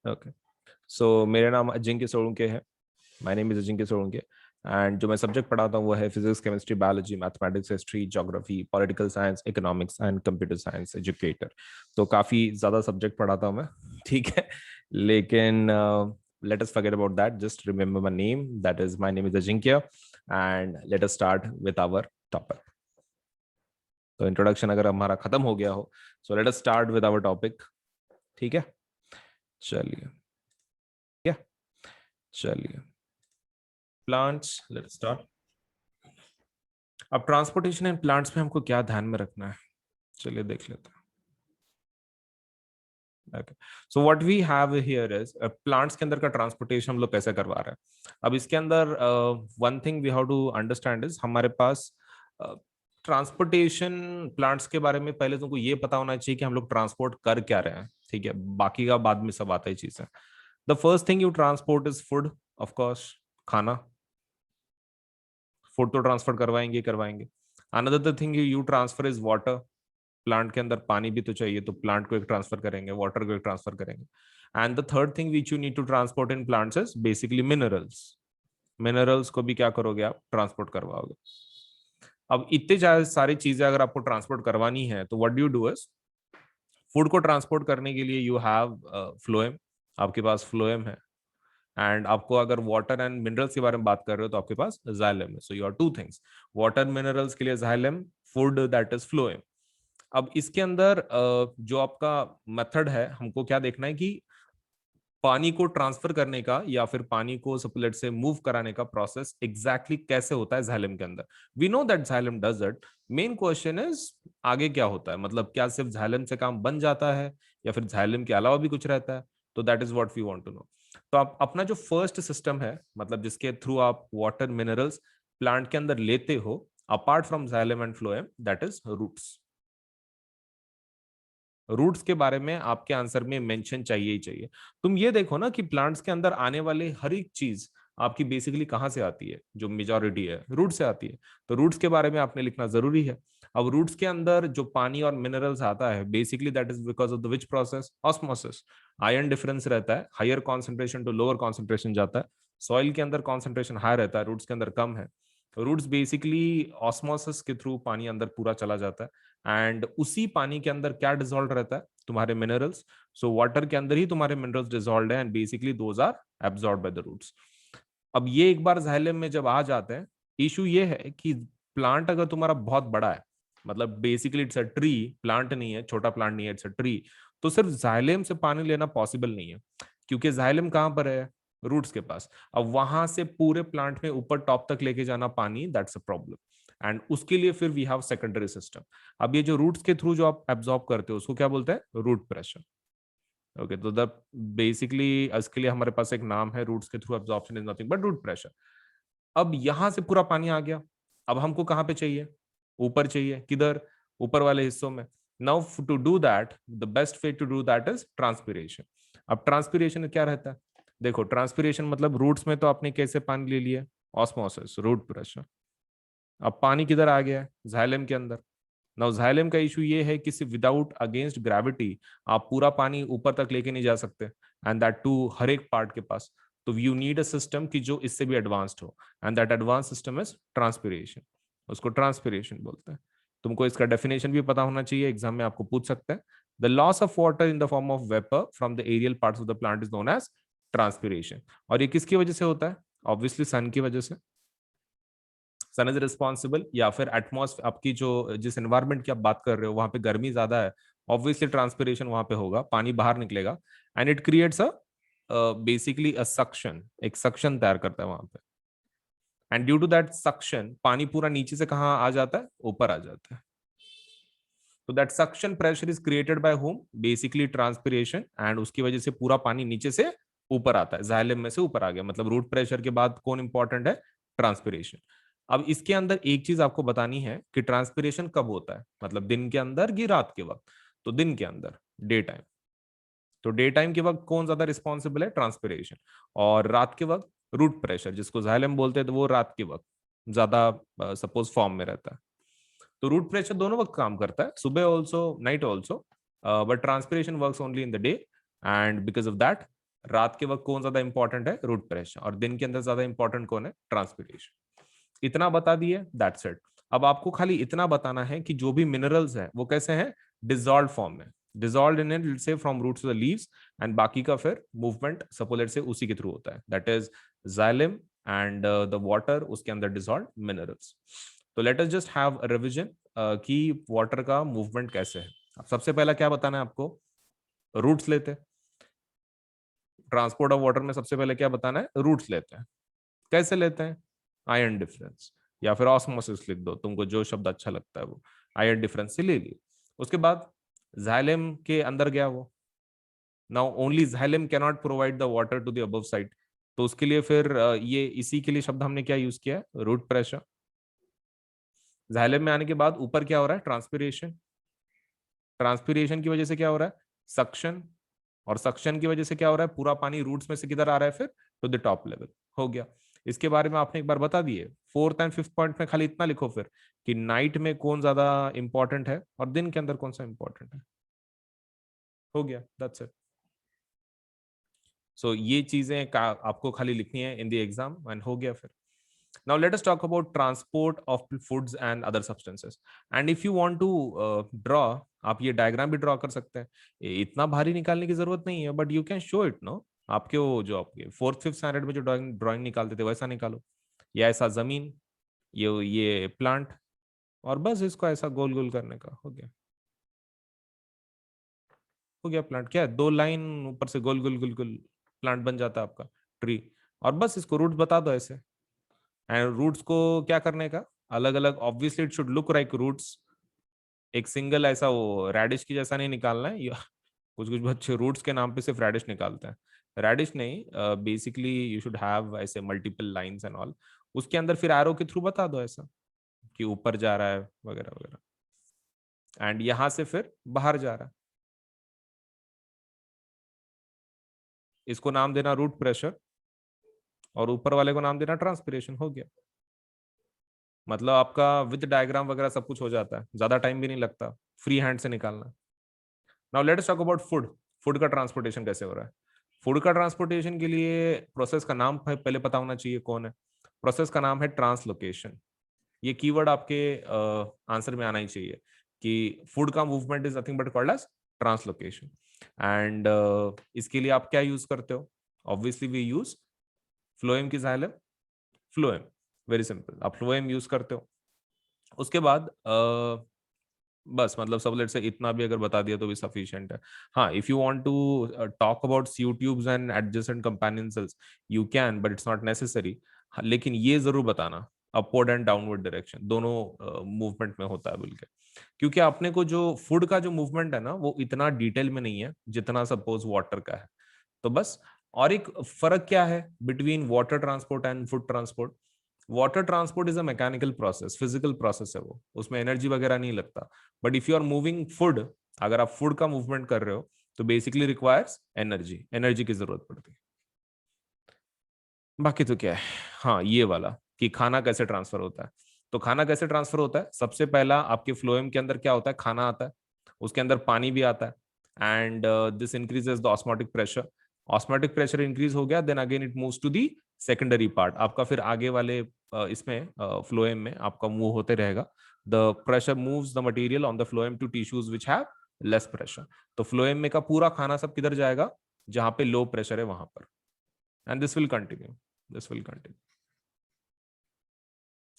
Okay, सो मेरा नाम अजिंक्य सोलंके है। My name is Ajinkya Solanke. And जो मैं सब्जेक्ट पढ़ाता हूँ वो है physics, chemistry, biology, mathematics, history, geography, political science, economics and computer science educator. तो काफी ज्यादा सब्जेक्ट पढ़ाता हूँ मैं। ठीक है, लेकिन let us forget about that. Just remember my name. That is, my name is Ajinkya, and let us start with our topic. तो इंट्रोडक्शन अगर हमारा खत्म हो गया हो, so let us start with our topic. ठीक है, चलिए, क्या, चलिए, प्लांट्स, लेट्स स्टार्ट। अब ट्रांसपोर्टेशन एंड प्लांट्स में हमको क्या ध्यान में रखना है, चलिए देख लेते हैं। Okay, so what we have here is plants के अंदर का ट्रांसपोर्टेशन हम लोग कैसे करवा रहे हैं। अब इसके अंदर one thing we have to understand is हमारे पास ट्रांसपोर्टेशन प्लांट्स के बारे में पहले तुमको ये पता होना चाहिए कि हम लोग ट्रांसपोर्ट कर क्या रहे हैं। ठीक है, बाकी का बाद में सब आता ही चीज है। The first thing you transport is food, of course, खाना। फूड तो ट्रांसफर करवाएंगे करवाएंगे। Another thing you transfer is water. Plant के अंदर पानी भी तो चाहिए, तो प्लांट को एक ट्रांसफर करेंगे, वाटर को एक ट्रांसफर करेंगे। And the third thing which you need to transport in plants is basically minerals. Minerals को भी क्या करोगे आप, ट्रांसपोर्ट करवाओगे। अब इतने सारी चीजें अगर आपको ट्रांसपोर्ट करवानी है तो what do you do is, food को ट्रांसपोर्ट करने के लिए यू हैव फ्लोएम। आपके पास फ्लोएम है। एंड आपको अगर वाटर एंड मिनरल्स के बारे में बात कर रहे हो तो आपके पास जाइलम है। So you are two things, water minerals के लिए xylem, food that is phloem. अब इसके अंदर जो आपका मेथड है, हमको क्या देखना है कि पानी को ट्रांसफर करने का या फिर पानी को सप्लेट से मूव कराने का प्रोसेस एग्जैक्टली कैसे होता है जाइलम के अंदर। We know that xylem does it. Main question is आगे क्या होता है, मतलब क्या सिर्फ जाइलम से काम बन जाता है या फिर जाइलम के अलावा भी कुछ रहता है। तो that is what we want to know. तो आप अपना जो फर्स्ट सिस्टम है, मतलब जिसके थ्रू आप वाटर मिनरल्स प्लांट के अंदर लेते हो apart from xylem and phloem, that is roots. Roots के बारे में आपके आंसर में मेंशन चाहिए ही चाहिए। तुम ये देखो ना कि प्लांट्स के अंदर आने वाले हर एक चीज आपकी बेसिकली कहाँ से आती है, जो मेजॉरिटी है रूट से आती है। तो रूट्स के बारे में आपने लिखना जरूरी है। अब रूट्स के अंदर जो पानी और मिनरल्स आता है basically that is because of the which process, osmosis. Iron difference रहता है, higher concentration to lower concentration जाता है। सॉइल के अंदर कॉन्सेंट्रेशन हाई रहता है, रूट्स के अंदर कम है। रूट्स बेसिकली ऑस्मोसिस के थ्रू पानी अंदर पूरा चला जाता है। एंड उसी पानी के अंदर क्या डिजोल्व रहता है, तुम्हारे मिनरल्स। सो वाटर के अंदर ही तुम्हारे मिनरल्स डिजोल्व है and basically those are absorb by the roots. अब ये एक बार जाइलम में जब आ जाते हैं, इशू ये है कि प्लांट अगर तुम्हारा बहुत बड़ा है, मतलब basically it's a tree, plant नहीं है, छोटा प्लांट नहीं है, इट्स अ ट्री, तो सिर्फ जाइलम से पानी लेना पॉसिबल नहीं है। क्योंकि जाइलम कहां पर है, रूट्स के पास। अब वहां से पूरे प्लांट में ऊपर टॉप तक लेके जाना पानी, दैट्स अ प्रॉब्लम। एंड उसके लिए फिर वी हैव सेकेंडरी सिस्टम। अब ये जो रूट्स के थ्रू जो आप एब्जॉर्ब करते हो उसको क्या बोलते हैं, रूट प्रेशर। ओके, तो द बेसिकली इसके लिए हमारे पास एक नाम है, रूट्स के through absorption is nothing but root pressure. अब यहां से पूरा पानी आ गया। अब हमको कहां पे चाहिए, ऊपर चाहिए, किधर, ऊपर वाले हिस्सों में। Now to do that the best way to do that is transpiration. अब ट्रांसपीरेशन क्या रहता है, देखो ट्रांसपीरेशन मतलब रूट्स में तो आपने कैसे पानी ले लिया, ऑस्मोसिस, रूट प्रेशर। अब पानी किधर आ गया है, जाइलम के अंदर। नाउ जाइलम का इशू ये है कि सिर्फ विदाउट अगेंस्ट ग्रेविटी आप पूरा पानी ऊपर तक लेके नहीं जा सकते, एंड दैट टू हर एक पार्ट के पास। तो यू नीड अ सिस्टम की जो इससे भी एडवांस्ड हो, and that advance system is transpiration. उसको ट्रांसपीरेशन बोलते हैं। तुमको इसका डेफिनेशन भी पता होना चाहिए, एग्जाम में आपको पूछ सकते हैं। The loss of water in the form of vapour from the aerial parts of the plant is known as transpiration. और ये किसकी वजह से होता है, ऑब्वियसली सन की वजह से। सन इज रिस्पॉन्सिबल, या फिर एटमॉस्फेयर, आपकी जो जिस एनवायरमेंट की आप बात कर रहे हो वहां पे गर्मी ज्यादा है, ऑब्वियसली ट्रांसपिरेशन वहां पे होगा, पानी बाहर निकलेगा। And it creates a basically a suction, एक सक्शन तैयार करता है वहां पे। And due to that suction पानी पूरा नीचे से कहाँ आ जाता है, ऊपर आ जाता है। तो that suction pressure is created by home, basically transpiration. And उसकी वजह से पूरा पानी नीचे से ऊपर आता है, जाइलम में से ऊपर आ गया। मतलब रूट प्रेशर के बाद कौन इंपॉर्टेंट है, ट्रांसपिरेशन। अब इसके अंदर एक चीज आपको बतानी है कि ट्रांसपिरेशन कब होता है, मतलब दिन के अंदर कि रात के वक्त। तो दिन के अंदर, डे टाइम। तो डे टाइम के वक्त कौन ज्यादा रिस्पॉन्सिबल है, ट्रांसपिरेशन। और रात के वक्त रूट प्रेशर, जिसको जाइलम बोलते हैं, तो वो रात के वक्त ज्यादा सपोज फॉर्म में रहता है। तो रूट प्रेशर दोनों वक्त काम करता है, सुबह also, night also, but transpiration works only in the day. And because of that रात के वक्त कौन ज्यादा इंपॉर्टेंट है, रूट प्रेशर, और दिन के अंदर ज्यादा इंपॉर्टेंट कौन है, ट्रांसपिरेशन। इतना बता दिए, दैट्स इट। अब आपको खाली इतना बताना है कि जो भी मिनरल्स है वो कैसे हैं, डिजॉल्व फॉर्म में, डिजॉल्व इन इट से from roots to the leaves, and बाकी का फिर मूवमेंट सपोलेट से उसी के थ्रू होता है, that is xylem and the water, उसके अंदर डिजॉल्व मिनरल्स। तो let us just have a revision कि वाटर का मूवमेंट कैसे है। अब सबसे पहला क्या बताना है आपको, रूट्स लेते हैं, ट्रांसपोर्ट ऑफ वाटर में सबसे पहले क्या बताना है, रूट्स लेते हैं। कैसे लेते हैं, आयन डिफरेंस, या फिर ऑस्मोसिस लिख दो, तुमको जो शब्द अच्छा लगता है वो, आयन डिफरेंस से ले लिए। उसके बाद जाइलम के अंदर गया वो, now only xylem can not provide the water to the above side, तो उसके लिए फिर ये इसी के लिए शब्द हमने क्या यूज किया है, रूट प्रेशर। जाइलम में आने के बाद ऊपर क्या हो रहा है, ट्रांसपिरेशन, ट्रांसपिरेशन की वजह से क्या हो रहा है, सक्शन, और सक्शन की वजह से क्या हो रहा है, पूरा पानी रूट्स में से किधर आ रहा है, फिर टू द टॉप लेवल, हो गया। इसके बारे में आपने एक बार बता दिए। फोर्थ एंड फिफ्थ पॉइंट में खाली इतना लिखो फिर कि नाइट में कौन ज्यादा इंपॉर्टेंट है और दिन के अंदर कौन सा इंपॉर्टेंट है, हो गया, दैट्स इट। सो ये चीजें आपको खाली लिखनी है इन द एग्जाम एंड हो गया फिर। Now let us talk about transport of foods and other substances. And if you want to draw, आप ये डायग्राम भी ड्रॉ कर सकते हैं, इतना भारी निकालने की जरूरत नहीं है, but you can show it no. आपके वो जो आपके फोर्थ फिफ्थ स्टैंडर्ड में जो ड्राइंग ड्राइंग निकालते थे वैसा निकालो, या ऐसा जमीन, ये प्लांट, और बस इसको ऐसा गोल गोल करने का, हो गया, हो गया प्लांट। क्या है, दो लाइन ऊपर से गोल गोल गोल गोल, प्लांट बन जाता है आपका, ट्री। और बस इसको रूट्स बता दो ऐसे, एंड रूट्स को क्या करने का, अलग अलग, obviously it should look like roots, एक सिंगल ऐसा वो रेडिश की जैसा नहीं निकालना है। कुछ कुछ बच्चे रूट्स के नाम पे सिर्फ रेडिश निकालते हैं, रेडिश नहीं, बेसिकली यू शुड हैव ऐसे मल्टीपल लाइंस एंड ऑल, उसके अंदर फिर एरो के थ्रू बता दो ऐसा कि ऊपर जा रहा है वगैरह वगैरह, एंड यहां से फिर बाहर जा रहा है, इसको नाम देना रूट प्रेशर, और ऊपर वाले को नाम देना ट्रांसपिरेशन, हो गया। मतलब आपका विद डायग्राम वगैरह सब कुछ हो जाता है, ज्यादा टाइम भी नहीं लगता, फ्री हैंड से निकालना। Now let us talk about food, food का ट्रांसपोर्टेशन कैसे हो रहा है। फूड का ट्रांसपोर्टेशन के लिए प्रोसेस का नाम पहले पता होना चाहिए कौन है, प्रोसेस का नाम है ट्रांसलोकेशन। ये कीवर्ड आपके आंसर में आना ही चाहिए कि फूड का movement is nothing but called as translocation. And इसके लिए आप क्या यूज करते हो, ऑब्वियसली वी यूज फ्लोएम की जाइलम, फ्लोएम, वेरी सिंपल, आप फ्लोएम यूज करते हो। उसके बाद बस मतलब सब लेट से इतना भी अगर बता दिया तो भी सफिशिएंट है। हाँ, if you want to talk about sieve tubes and adjacent companion cells you can, but it's not necessary. लेकिन ये जरूर बताना अपवर्ड एंड डाउनवर्ड डायरेक्शन दोनों मूवमेंट में होता है बोल के, क्योंकि अपने को जो फूड का जो मूवमेंट है ना वो इतना डिटेल में नहीं है जितना सपोज वाटर का है। तो बस, और एक फर्क क्या है between water transport and food transport, water transport is a mechanical process, physical process है वो, उसमें एनर्जी वगैरह नहीं लगता। But if you are moving food, अगर आप फूड का मूवमेंट कर रहे हो तो बेसिकली रिक्वायर्स एनर्जी, एनर्जी की जरूरत पड़ती है। बाकी तो क्या है, हाँ ये वाला कि खाना कैसे ट्रांसफर होता है। तो खाना कैसे ट्रांसफर होता है, सबसे पहला आपके फ्लोएम के अंदर क्या होता है, खाना आता है, उसके अंदर पानी भी आता है, and this increases the osmotic pressure. Osmotic pressure increase हो गया, then again it moves to the secondary part, आपका फिर आगे वाले इसमें फ्लोएम में आपका मूव होते रहेगा। The pressure moves the material on the phloem to tissues which have less pressure. तो फ्लोएम में का पूरा खाना सब किधर जाएगा, जहां पे लो प्रेशर है वहां पर, and this will continue, this will continue.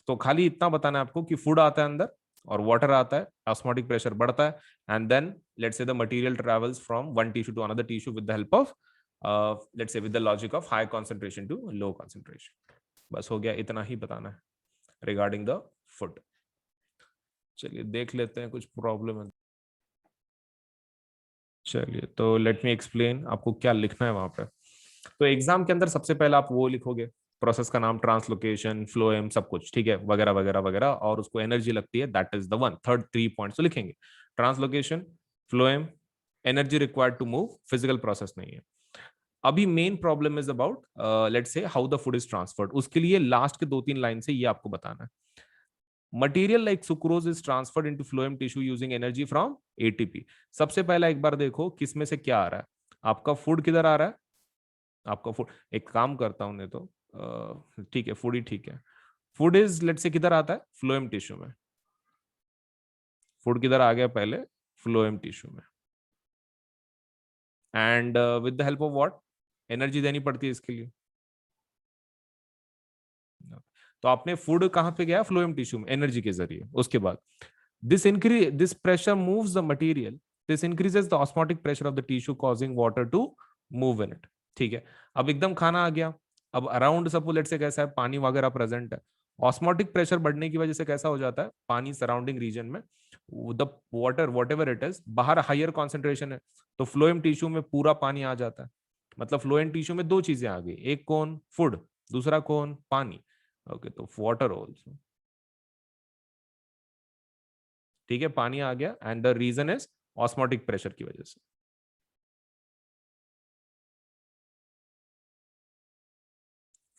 तो खाली इतना बताना है आपको कि फूड आता है अंदर और वाटर आता है, ऑस्मोटिक प्रेशर बढ़ता है, and then let's say the material travels from one tissue to another tissue with the help of let's say with the logic of high concentration to low concentration. बस हो गया, इतना ही बताना है रिगार्डिंग द फूड। चलिए देख लेते हैं कुछ प्रॉब्लम है। चलिए तो लेट मी एक्सप्लेन आपको क्या लिखना है वहां पे। तो एग्जाम के अंदर सबसे पहले आप वो लिखोगे, प्रोसेस का नाम, ट्रांसलोकेशन, फ्लोएम, सब कुछ ठीक है, वगैरह वगैरह वगैरह, और उसको एनर्जी लगती है, that is the one, third 3 points तो लिखेंगे, translocation, phloem, energy required to move, physical process नहीं है। अभी main problem is about let's say how the food is transferred, उसके लिए लास्ट के 2-3 लाइन से ये आपको बताना है। Material like sucrose is transferred into phloem tissue using energy from ATP. सबसे पहला एक बार देखो किसमें से क्या आ रहा है, आपका फूड किधर आ रहा है, आपका फूड, एक काम करता हूं, नहीं तो ठीक है, फूड ही ठीक है। फूड इज लेट से किधर आता है, फ्लोएम टिश्यू में। फूड किधर आ गया पहले, फ्लोएम टिश्यू में। And with the help of what, energy देनी पड़ती है इसके लिए। तो आपने फूड कहां पे गया, फ्लोएम टिश्यू में, एनर्जी के जरिए। उसके बाद this pressure moves the material, this increases the osmotic pressure of the tissue causing water to move in it. ठीक है, अब एकदम खाना आ गया, अब अराउंड सपोज लेट से कैसा है, पानी वगैरह प्रेजेंट है। ऑस्मोटिक प्रेशर बढ़ने की वजह से कैसा हो जाता है, पानी सराउंडिंग रीजन में, the water what ever it is, बाहर हायर कॉन्सेंट्रेशन है, तो फ्लोएम टिश्यू में पूरा पानी आ जाता है। मतलब फ्लोएम टिश्यू में दो चीजें आ गई, एक कौन, फूड, दूसरा कौन, पानी। ओके, तो वाटर ऑल्सो, ठीक है, पानी आ गया, and the reason is osmotic pressure की वजह से।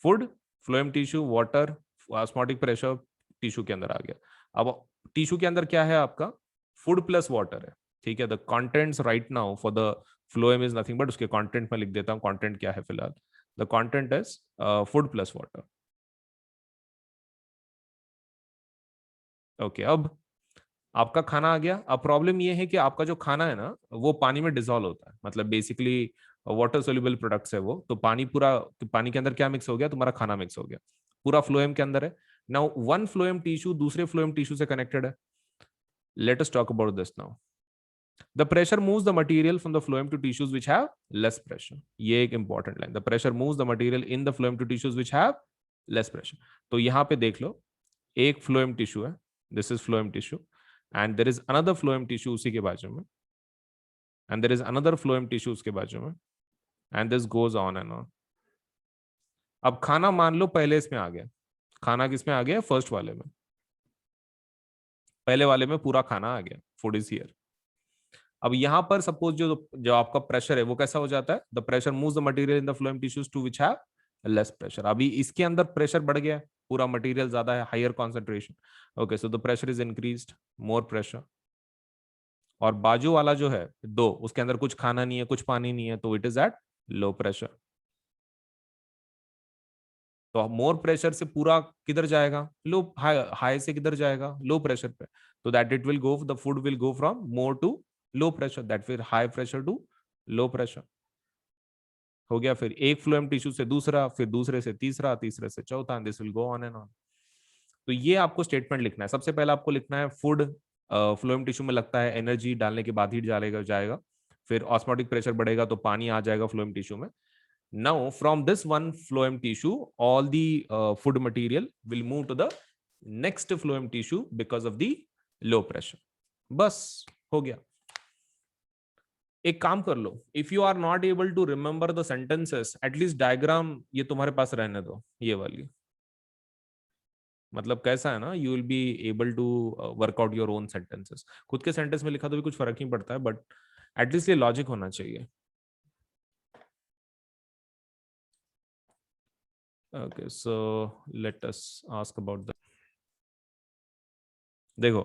Food, phloem tissue, water, osmotic pressure, tissue के अंदर आ गया। अब टिश्यू के अंदर क्या है आपका, फूड प्लस वाटर है। ठीक है, the contents right now for the phloem is nothing but, उसके कंटेंट में लिख देता हूं, कंटेंट क्या है फिलहाल, the content is food plus water. Okay, अब आपका खाना आ गया। अब प्रॉब्लम ये है कि आपका जो खाना है ना, वो पानी में डिसॉल्व होता है, मतलब बेसिकली वाटर सोल्यूबल प्रोडक्ट्स है वो, तो पानी पूरा, पानी के अंदर क्या मिक्स हो गया, तुम्हारा खाना मिक्स हो गया, पूरा फ्लोएम के अंदर है। नाउ वन फ्लोएम टिश्यू दूसरे फ्लोएम टिश्यू से कनेक्टेड है। Let us talk about this now. The pressure moves the material from the phloem to tissues which have less pressure. ये एक important line, the pressure moves the material in the phloem to tissues which have less pressure. तो यहाँ पे देख लो, एक phloem tissue है, this is phloem tissue, and there is another phloem tissue उसी के बाजू में, and there is another phloem tissue उसके बाजू में, and this goes on and on. अब खाना मान लो पहले इसमें आ गया, खाना किस में आ गया, फर्स्ट वाले में, पहले वाले में पूरा खाना आ गया, फूड इज हियर। अब यहाँ पर सपोज जो जो आपका प्रेशर है वो कैसा हो जाता है, the pressure moves the material in the phloem tissues to which have less pressure. अभी इसके अंदर प्रेशर बढ़ गया, पूरा मटेरियल ज्यादा है, higher concentration. Okay, so the pressure is increased, more pressure. और बाजू वाला जो है दो, उसके अंदर कुछ खाना नहीं है, कुछ पानी नहीं है, तो it is at low pressure. तो मोर प्रेशर से पूरा किधर जाएगा, लो, हाई, हाई से किधर जाएगा, लो प्रेशर पे। तो that it will go, the food will go from more to low pressure, that फिर high pressure to low pressure हो गया। फिर एक फ्लोएम टिश्यू से दूसरा, फिर दूसरे से तीसरा, तीसरे से चौथा, this will go on and on. तो ये आपको स्टेटमेंट लिखना है। सबसे पहले आपको लिखना है फूड फ्लोएम टिश्यू में लगता है, एनर्जी डालने के बाद हीट जाएगा जाएगा, फिर ऑस्मोटिक प्रेशर बढ़ेगा तो पानी आ जाएगा फ्लोएम टिश्यू में। Now, from this one phloem tissue, all the food material will move to the next phloem tissue because of the low pressure. बस हो गया। एक काम कर लो, if you are not able to remember the sentences, at least diagram ये तुम्हारे पास रहने दो, ये वाली। मतलब कैसा है ना, you will be able to work out your own sentences. खुद के सेंटेंस में लिखा तो भी कुछ फर्क नहीं पड़ता है, बट एटलीस्ट ये लॉजिक होना चाहिए। Okay, so let us ask about the, देखो,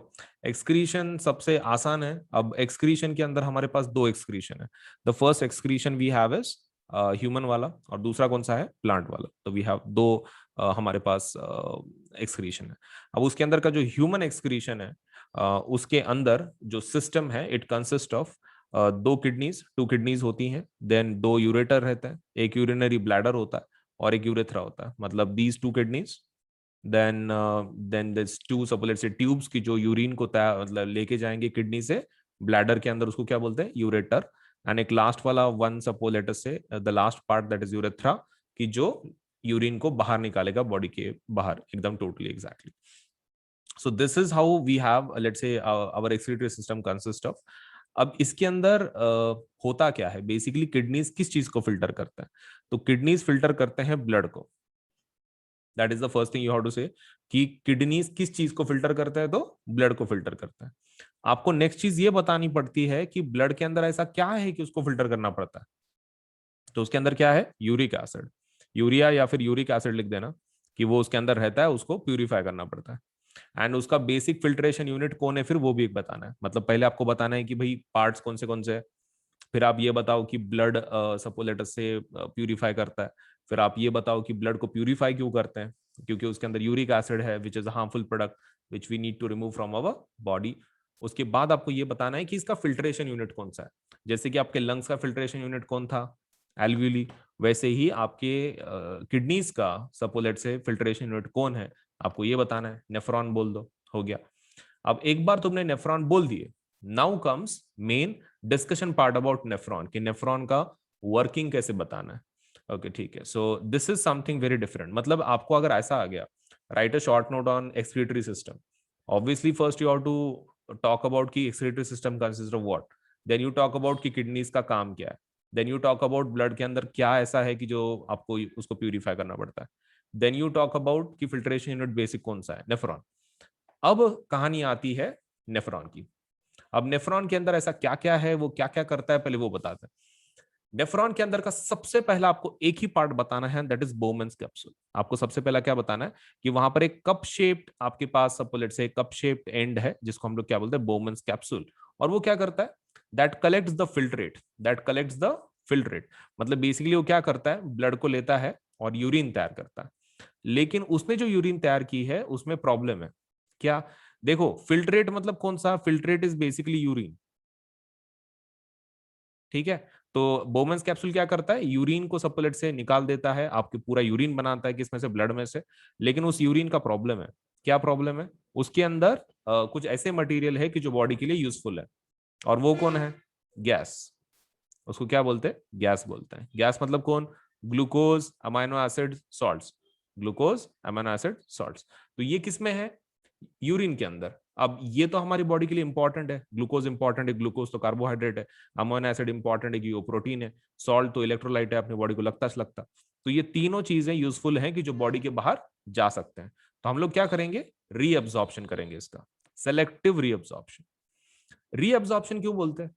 एक्सक्रीशन सबसे आसान है। अब एक्सक्रीशन के अंदर हमारे पास दो एक्सक्रीशन है। The first excretion we have is human वाला, और दूसरा कौन सा है, प्लांट वाला। तो वी हैव दो हमारे पास एक्सक्रीशन है। अब उसके अंदर का जो ह्यूमन एक्सक्रीशन है, उसके अंदर जो सिस्टम है, इट कंसिस्ट ऑफ दो किडनीज, टू किडनीज होती हैं, देन दो यूरेटर रहते हैं, एक यूरिनरी ब्लैडर होता है और एक यूरेथ्रा होता है। मतलब these two kidneys, then this two suppose let's say tubes की जो यूरिन को मतलब लेके जाएंगे किडनी से ब्लैडर के अंदर, उसको क्या बोलते हैं, यूरेटर। एंड एक लास्ट वाला one suppose let's say the last part that is urethra, की जो यूरिन को बाहर निकालेगा बॉडी के बाहर एकदम totally exactly. So this is how we have let's say our excretory system consist of. अब इसके अंदर होता क्या है, बेसिकली किडनीज किस चीज को फिल्टर करते हैं, तो किडनीज फिल्टर करते हैं ब्लड को। That is the first thing you have to say, कि किडनीज किस चीज को फिल्टर करते हैं, तो ब्लड को फिल्टर करते हैं। आपको नेक्स्ट चीज ये बतानी पड़ती है कि ब्लड के अंदर ऐसा क्या है कि उसको फिल्टर करना पड़ता है। तो उसके अंदर क्या है, यूरिक एसिड, यूरिया या फिर यूरिक एसिड लिख देना, कि वो उसके अंदर रहता है, उसको प्यूरिफाई करना पड़ता है। एंड उसका बेसिक फिल्ट्रेशन यूनिट कौन है, फिर वो भी एक बताना है। मतलब पहले आपको बताना है कि भाई पार्ट्स कौन से हैं, फिर आप ये बताओ कि ब्लड सपोज लेट अस से प्यूरिफाई करता है। फिर आप ये बताओ कि ब्लड को प्यूरिफाई क्यों करते हैं, क्योंकि उसके अंदर यूरिक एसिड है which is a harmful product which we need to remove from our body. उसके बाद आपको ये बताना है कि इसका फिल्ट्रेशन यूनिट कौन सा है। जैसे कि आपके लंग्स का फिल्ट्रेशन यूनिट कौन था, एल्वियोली, वैसे ही आपके किडनीज का सपोज लेट से फिल्ट्रेशन यूनिट कौन है, आपको ये बताना है। नेफ्रॉन बोल दो, हो गया। अब एक बार तुमने नेफ्रॉन बोल दिए, now comes main discussion part about nephron, कि नेफ्रॉन का वर्किंग कैसे बताना है। ओके ठीक है, so this is something very different. मतलब आपको अगर ऐसा आ गया, write a short note on excretory system. Obviously first you have to talk about की excretory system consist of what, then you talk about की किडनीज का काम क्या है, then you talk about blood के अंदर क्या ऐसा है कि जो आपको उसको प्यूरिफाई करना पड़ता है, देन यू टॉक अबाउट की फिल्ट्रेशन यूनिट बेसिक कौन सा है, नेफ्रॉन। अब कहानी आती है नेफ्रॉन की। अब नेफ्रॉन के अंदर ऐसा क्या क्या है, वो क्या क्या करता है, पहले वो बताते हैं। नेफ्रॉन के अंदर का सबसे पहला आपको एक ही पार्ट बताना है, दैट इज बोमेन्स कैप्सूल। आपको सबसे पहला क्या बताना है कि वहां पर एक कप शेप्ड आपके पास सपोलेट से कप शेप्ड एंड है, जिसको हम लोग क्या बोलते हैं, बोमेन्स कैप्सूल। और वो क्या करता है, that collects the filtrate, that collects the filtrate. मतलब बेसिकली वो क्या करता है, ब्लड को लेता है और यूरिन तैयार करता है। लेकिन उसने जो यूरिन तैयार की है उसमें प्रॉब्लम है। क्या, देखो फिल्ट्रेट मतलब कौन सा, फिल्ट्रेट इज बेसिकली यूरिन, ठीक है। तो बोमेंस कैप्सूल क्या करता है, यूरिन को सप्पलेट से निकाल देता है, आपके पूरा यूरिन बनाता है, किसमें से, ब्लड में से। लेकिन उस यूरिन का प्रॉब्लम है, क्या प्रॉब्लम है, उसके अंदर कुछ ऐसे मटेरियल है कि जो बॉडी के लिए यूजफुल है। और वो कौन है, गैस। उसको क्या बोलते हैं, गैस बोलते हैं। गैस मतलब कौन, glucose, amino acid, salts. Glucose, amino acid, salts. तो ये किसमें है, यूरिन के अंदर। अब ये तो हमारी बॉडी के लिए इंपॉर्टेंट है, ग्लूकोज इंपॉर्टेंट है, ग्लूकोज तो कार्बोहाइड्रेट है, अमीनो एसिड इंपॉर्टेंट है कि वो प्रोटीन है, सॉल्ट तो इलेक्ट्रोलाइट है, अपनी बॉडी को लगता से लगता। तो ये तीनों चीजें यूजफुल हैं कि जो बॉडी के बाहर जा सकते हैं। तो हम लोग क्या करेंगे, रीअब्जॉर्प्शन करेंगे इसका, सेलेक्टिव रीअब्जॉर्प्शन। रीअब्जॉर्प्शन क्यों बोलते हैं,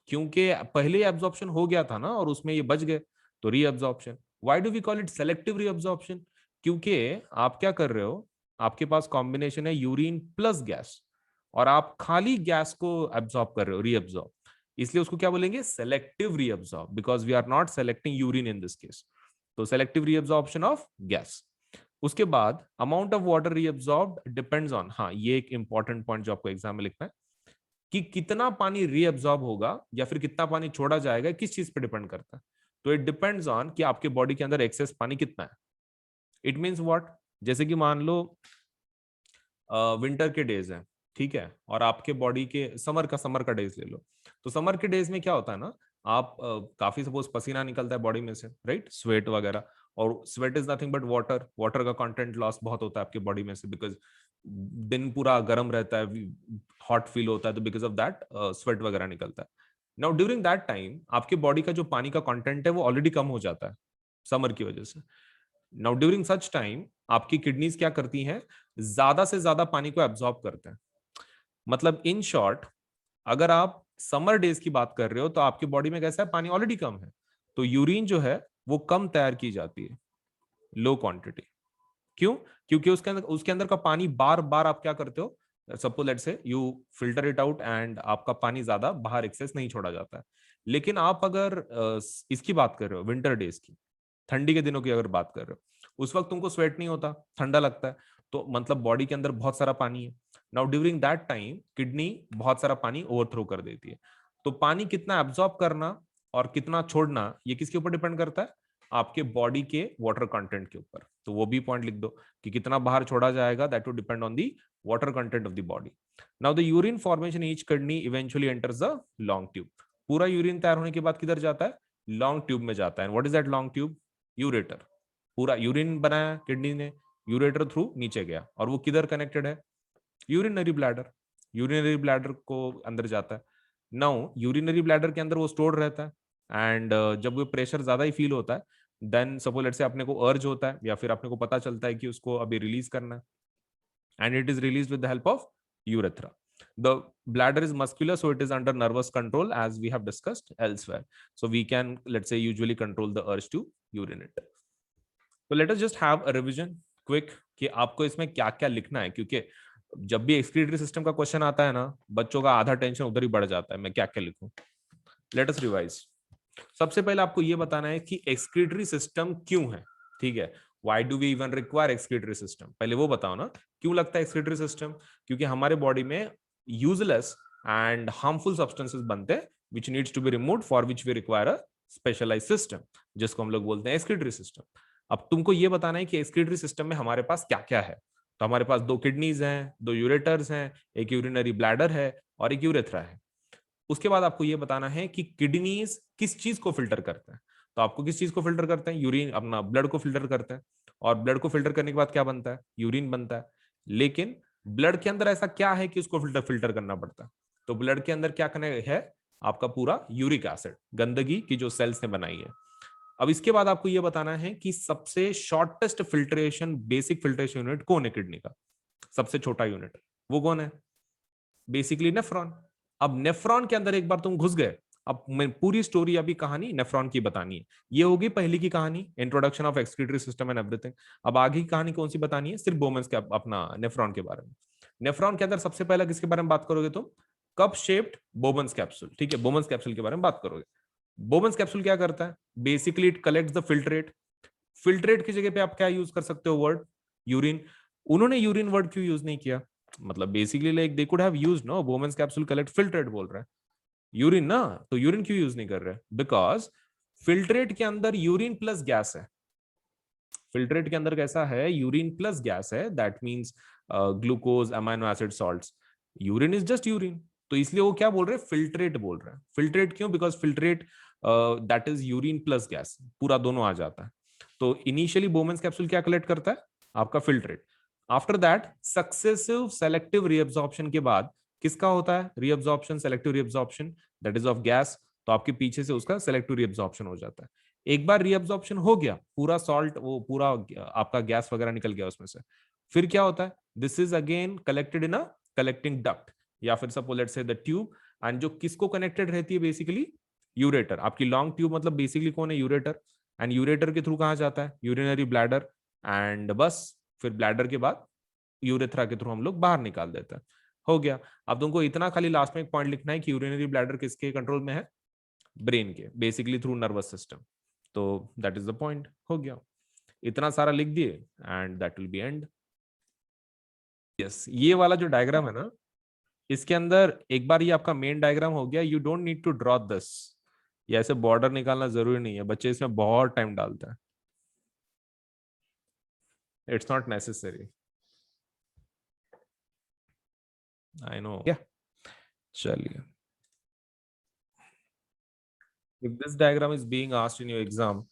क्योंकि पहले एब्जॉर्प्शन हो गया था ना और उसमें ये बच गए, तो reabsorption. Why do we call it selective reabsorption, क्योंकि आप क्या कर रहे हो, आपके पास कॉम्बिनेशन है यूरिन प्लस गैस, और आप खाली गैस को एब्जॉर्ब कर रहे हो, रीअब्जॉर्ब। इसलिए उसको क्या बोलेंगे, selective reabsorb, because we are not selecting urine in this case. तो सेलेक्टिव रीअब्जॉर्प्शन ऑफ गैस। उसके बाद amount of water reabsorbed depends on, हाँ ये एक इंपॉर्टेंट पॉइंट जो आपको एग्जाम में लिखना है, कि कितना पानी रीअब्सॉर्ब होगा या फिर कितना पानी छोड़ा जाएगा, किस चीज पे डिपेंड करता है। तो इट डिपेंड्स ऑन कि आपके बॉडी के अंदर एक्सेस पानी कितना है। इट मींस व्हाट, जैसे कि मान लो विंटर के डेज हैं, ठीक है, और आपके बॉडी के समर का डेज ले लो। तो समर के डेज में क्या होता है ना, आप काफी सपोज पसीना निकलता है बॉडी में से, राइट, स्वेट वगैरह। और sweat is nothing but water, water का कंटेंट लॉस बहुत होता है आपकी बॉडी में से, बिकॉज दिन पूरा गर्म रहता है, हॉट फील होता है, तो बिकॉज ऑफ दैट स्वेट वगैरह निकलता है। नाउ ड्यूरिंग दैट टाइम आपकी बॉडी का जो पानी का कंटेंट है वो ऑलरेडी कम हो जाता है समर की वजह से। नाउ ड्यूरिंग सच टाइम आपकी किडनीज क्या करती हैं, ज्यादा से ज्यादा पानी को एब्जॉर्ब करते हैं। मतलब इन शॉर्ट, अगर आप समर डेज की बात कर रहे हो तो आपकी बॉडी में कैसा है, पानी ऑलरेडी कम है, तो यूरिन जो है वो कम तैयार की जाती है, लो क्वांटिटी। क्यों, क्योंकि उसके अंदर का पानी बार बार आप क्या करते हो, सपोज लेट्स से you filter it out and आपका पानी ज्यादा बाहर एक्सेस नहीं छोड़ा जाता है। लेकिन आप अगर इसकी बात कर रहे हो विंटर डेज की, ठंडी के दिनों की अगर बात कर रहे हो, उस वक्त तुमको स्वेट नहीं होता, ठंडा लगता है, तो मतलब बॉडी के अंदर बहुत सारा पानी है। Now during that time kidney बहुत सारा पानी ओवरथ्रो कर देती है। तो पानी कितना एब्जॉर्ब करना और कितना छोड़ना, ये किसके ऊपर डिपेंड करता है, आपके बॉडी के वाटर कंटेंट के ऊपर। तो वो भी पॉइंट लिख दो कि कितना बाहर छोड़ा जाएगा, that will depend on the water content of the body. Now the urine formation each kidney eventually enters the long tube. पूरा यूरिन तैयार होने के बाद किधर जाता है, लॉन्ग ट्यूब में जाता है। What is that long tube, ureter. पूरा यूरिन बनाया किडनी ने, यूरेटर थ्रू नीचे गया, और वो किधर कनेक्टेड है, यूरिनरी ब्लैडर। यूरिनरी ब्लैडर को अंदर जाता है। नाउ यूरिनरी ब्लैडर के अंदर वो स्टोर रहता है, एंड जब वो प्रेशर ज्यादा ही फील होता है, देन सपोज लेट्स से अपने को अर्ज होता है या फिर अपने को पता चलता है कि उसको अभी रिलीज करना है, and it is release with the help of urethra. The bladder is muscular, so it is under nervous control, as we have discussed elsewhere. So we can, let's say, usually control the urge to urinate. So let us just have a revision quick कि आपको इसमें क्या क्या लिखना है, क्योंकि जब भी एक्सक्रीटरी सिस्टम का क्वेश्चन आता है ना, बच्चों का आधा टेंशन उधर ही बढ़ जाता है, मैं क्या क्या लिखूं। Let us revise. सबसे पहले आपको ये बताना है कि एक्सक्रीटरी सिस्टम क्यों है, ठीक है। Why do we even require excretory system, पहले वो बताओ ना, क्यों लगता है एक्सक्रीटरी सिस्टम? क्योंकि हमारे बॉडी में यूजलेस एंड हार्मफुल सब्सटेंसेस बनते हैं which needs to be removed, for which we require a specialised system, जिसको हम लोग बोलते हैं एक्सक्रीटरी सिस्टम। अब तुमको ये बताना है कि एक्सक्रीटरी सिस्टम में हमारे पास क्या क्या है। तो हमारे पास 2 किडनीज हैं, 2 यूरेटर्स हैं, एक यूरिनरी ब्लैडर है और एक यूरेथ्रा है। उसके बाद आपको यह बताना है कि किडनीज किस चीज को फिल्टर करते हैं। तो आपको किस चीज को फिल्टर करते हैं? यूरिन, अपना ब्लड को फिल्टर करते हैं। और ब्लड को फिल्टर करने के बाद क्या बनता है? यूरिन बनता है। लेकिन ब्लड के अंदर ऐसा क्या है कि उसको फिल्टर फिल्टर करना पड़ता है? तो ब्लड के अंदर क्या करना है? आपका पूरा यूरिक एसिड, गंदगी की जो सेल्स ने बनाई है। अब इसके बाद आपको यह बताना है कि सबसे shortest filtration, basic filtration unit कौन है किडनी का? सबसे छोटा यूनिट वो कौन है? Basically nephron. अब नेफ्रॉन के अंदर एक बार तुम घुस गए, अब मैं पूरी स्टोरी, अभी कहानी नेफ्रॉन की बतानी है। ये होगी पहली की कहानी, introduction of excretory system and everything. अब आगे की कहानी कौन सी बतानी है? सिर्फ बोमेंस के, अपना नेफ्रॉन के बारे में। नेफ्रॉन के अंदर सबसे पहला किसके बारे में बात करोगे तुम? कप शेप्ड बोमेंस कैप्सूल, ठीक है, बोमेंस कैप्सूल के बारे में बात करोगे। बोमेंस कैप्सूल क्या करता है? Basically it collects the filtrate. Filtrate की जगह पे आप क्या यूज कर सकते हो वर्ड? यूरिन। उन्होंने यूरिन वर्ड क्यों यूज नहीं किया? मतलब basically like they could have used, no, Bowman's capsule collect filtrate बोल रहा है, यूरिन ना, तो यूरिन क्यों यूज नहीं कर रहे? बिकॉज फिल्ट्रेट के अंदर यूरिन प्लस गैस है। फिल्ट्रेट के अंदर कैसा है? यूरिन प्लस गैस है, that means glucose, amino acid, salts. Urine is just urine. तो इसलिए वो क्या बोल रहे हैं? फिल्ट्रेट बोल रहे हैं। फिल्ट्रेट क्यों? Because filtrate that is urine plus gas, पूरा दोनों आ जाता है। तो इनिशियली बोमेंस कैप्सूल क्या कलेक्ट करता है? आपका filtrate. After that successive selective reabsorption के बाद किसका होता है reabsorption? Selective reabsorption, that is of gas. तो आपके पीछे से उसका सेलेक्टिव रीअब्जॉर्प्शन हो जाता है। एक बार रीअब्जॉर्प्शन हो गया, पूरा सॉल्ट, वो पूरा आपका गैस वगैरह निकल गया उसमें से, फिर क्या होता है? This is again collected in a collecting duct, या फिर suppose let's say the tube. And जो किसको कनेक्टेड रहती है बेसिकली? यूरेटर। आपकी लॉन्ग ट्यूब मतलब बेसिकली कौन है? यूरेटर। एंड यूरेटर के थ्रू कहां जाता है? Urinary bladder. एंड बस फिर ब्लैडर के बाद यूरेथ्रा के थ्रू हम लोग बाहर निकाल देते हैं। हो गया। अब तुमको इतना खाली लास्ट में एक पॉइंट लिखना है कि यूरिनरी ब्लैडर किसके कंट्रोल में है? ब्रेन के, बेसिकली थ्रू नर्वस सिस्टम। तो दैट इज द पॉइंट, हो गया। इतना सारा लिख दिए and that will B and. Yes, ये वाला जो डायग्राम है ना, इसके अंदर एक बार ये आपका मेन डायग्राम हो गया, you don't need to draw this. ये ऐसे बॉर्डर निकालना जरूरी नहीं है, बच्चे इसमें बहुत टाइम डालते हैं। It's not necessary, I know. क्या, चलिए। If this diagram is being asked in your exam,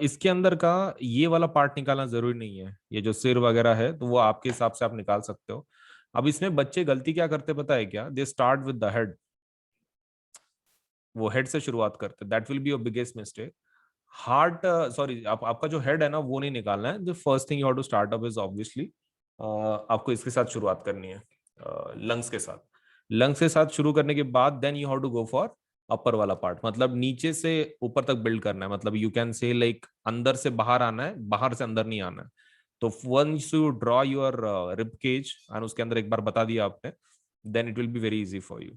इसके अंदर का ये वाला पार्ट निकालना जरूरी नहीं है। ये जो सिर वगैरह है तो वो आपके हिसाब से आप निकाल सकते हो। अब इसमें बच्चे गलती क्या करते पता है क्या? They start with the head. वो हेड से शुरुआत करते, that will be your biggest mistake. Heart, sorry, आपका जो हेड है ना वो नहीं निकालना है। The first thing you have to start up is obviously आपको इसके साथ शुरुआत करनी है, लंग्स के साथ। लंग्स के साथ शुरू करने के बाद then you have to go for upper वाला पार्ट, मतलब नीचे से ऊपर तक बिल्ड करना है। मतलब यू कैन से लाइक अंदर से बाहर आना है, बाहर से अंदर नहीं आना है। तो once you draw your rib cage, और उसके अंदर एक बार बता दिया आपने, then it will be very easy for you.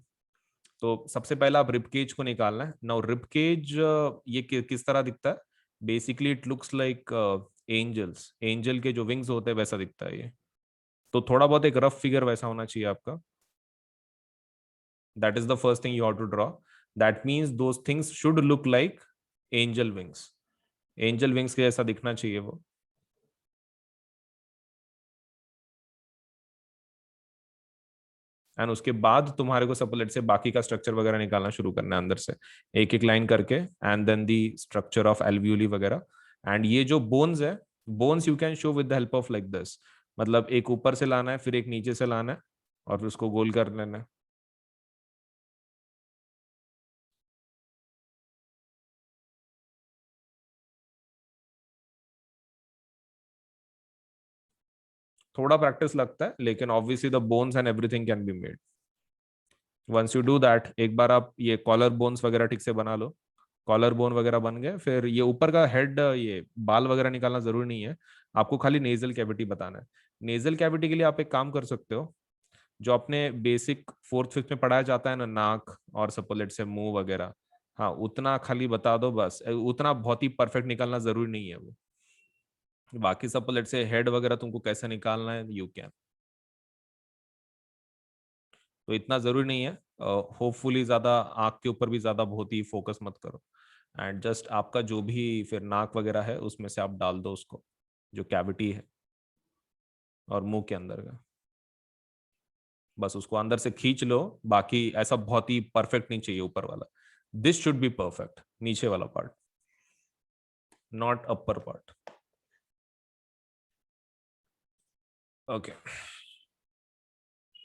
तो सबसे पहला आप रिब केज को निकालना है। नाउ रिब केज ये किस तरह दिखता है? Basically it looks like angels, angel के जो विंग्स होते हैं वैसा दिखता है ये। तो थोड़ा बहुत एक रफ फिगर वैसा होना चाहिए आपका। That is the first thing you have to draw. That means those things should look like angel wings. Angel wings के जैसा दिखना चाहिए वो। एंड उसके बाद तुम्हारे को सपोलेट से बाकी का स्ट्रक्चर वगैरह निकालना शुरू करना है अंदर से, एक एक लाइन करके। And then the structure of alveoli वगैरह। एंड ये जो बोन्स है, bones you can show with the help of like this. मतलब एक ऊपर से लाना है, फिर एक नीचे से लाना है, और फिर उसको गोल कर लेना है। थोड़ा प्रैक्टिस लगता है, लेकिन obviously the bones and everything can be made once you do that. एक बार आप ये कॉलर बोन्स वगैरह ठीक से बना लो, कॉलर बोन वगैरह बन गए, फिर ये ऊपर का हेड, ये बाल वगैरह निकालना जरूरी नहीं है। आपको खाली नेजल कैविटी बताना है। नेजल कैविटी के लिए आप एक काम कर सकते हो, जो अपने बेसिक फोर्थ फिफ्थ में पढ़ाया जाता है ना, नाक और सपोलेट से मुंह वगैरह, हाँ उतना खाली बता दो बस, उतना बहुत ही परफेक्ट निकालना जरूरी नहीं है वो। बाकी सब लेट से हेड वगैरह तुमको कैसे निकालना है यू कैन, तो इतना जरूरी नहीं है। होपफुली ज्यादा आंख के ऊपर भी ज्यादा बहुत ही फोकस मत करो, एंड जस्ट आपका जो भी फिर नाक वगैरह है उसमें से आप डाल दो उसको, जो कैविटी है और मुंह के अंदर का, बस उसको अंदर से खींच लो। बाकी ऐसा बहुत ही परफेक्ट नहीं चाहिए ऊपर वाला, दिस शुड बी परफेक्ट, नीचे वाला part, not upper part. Okay,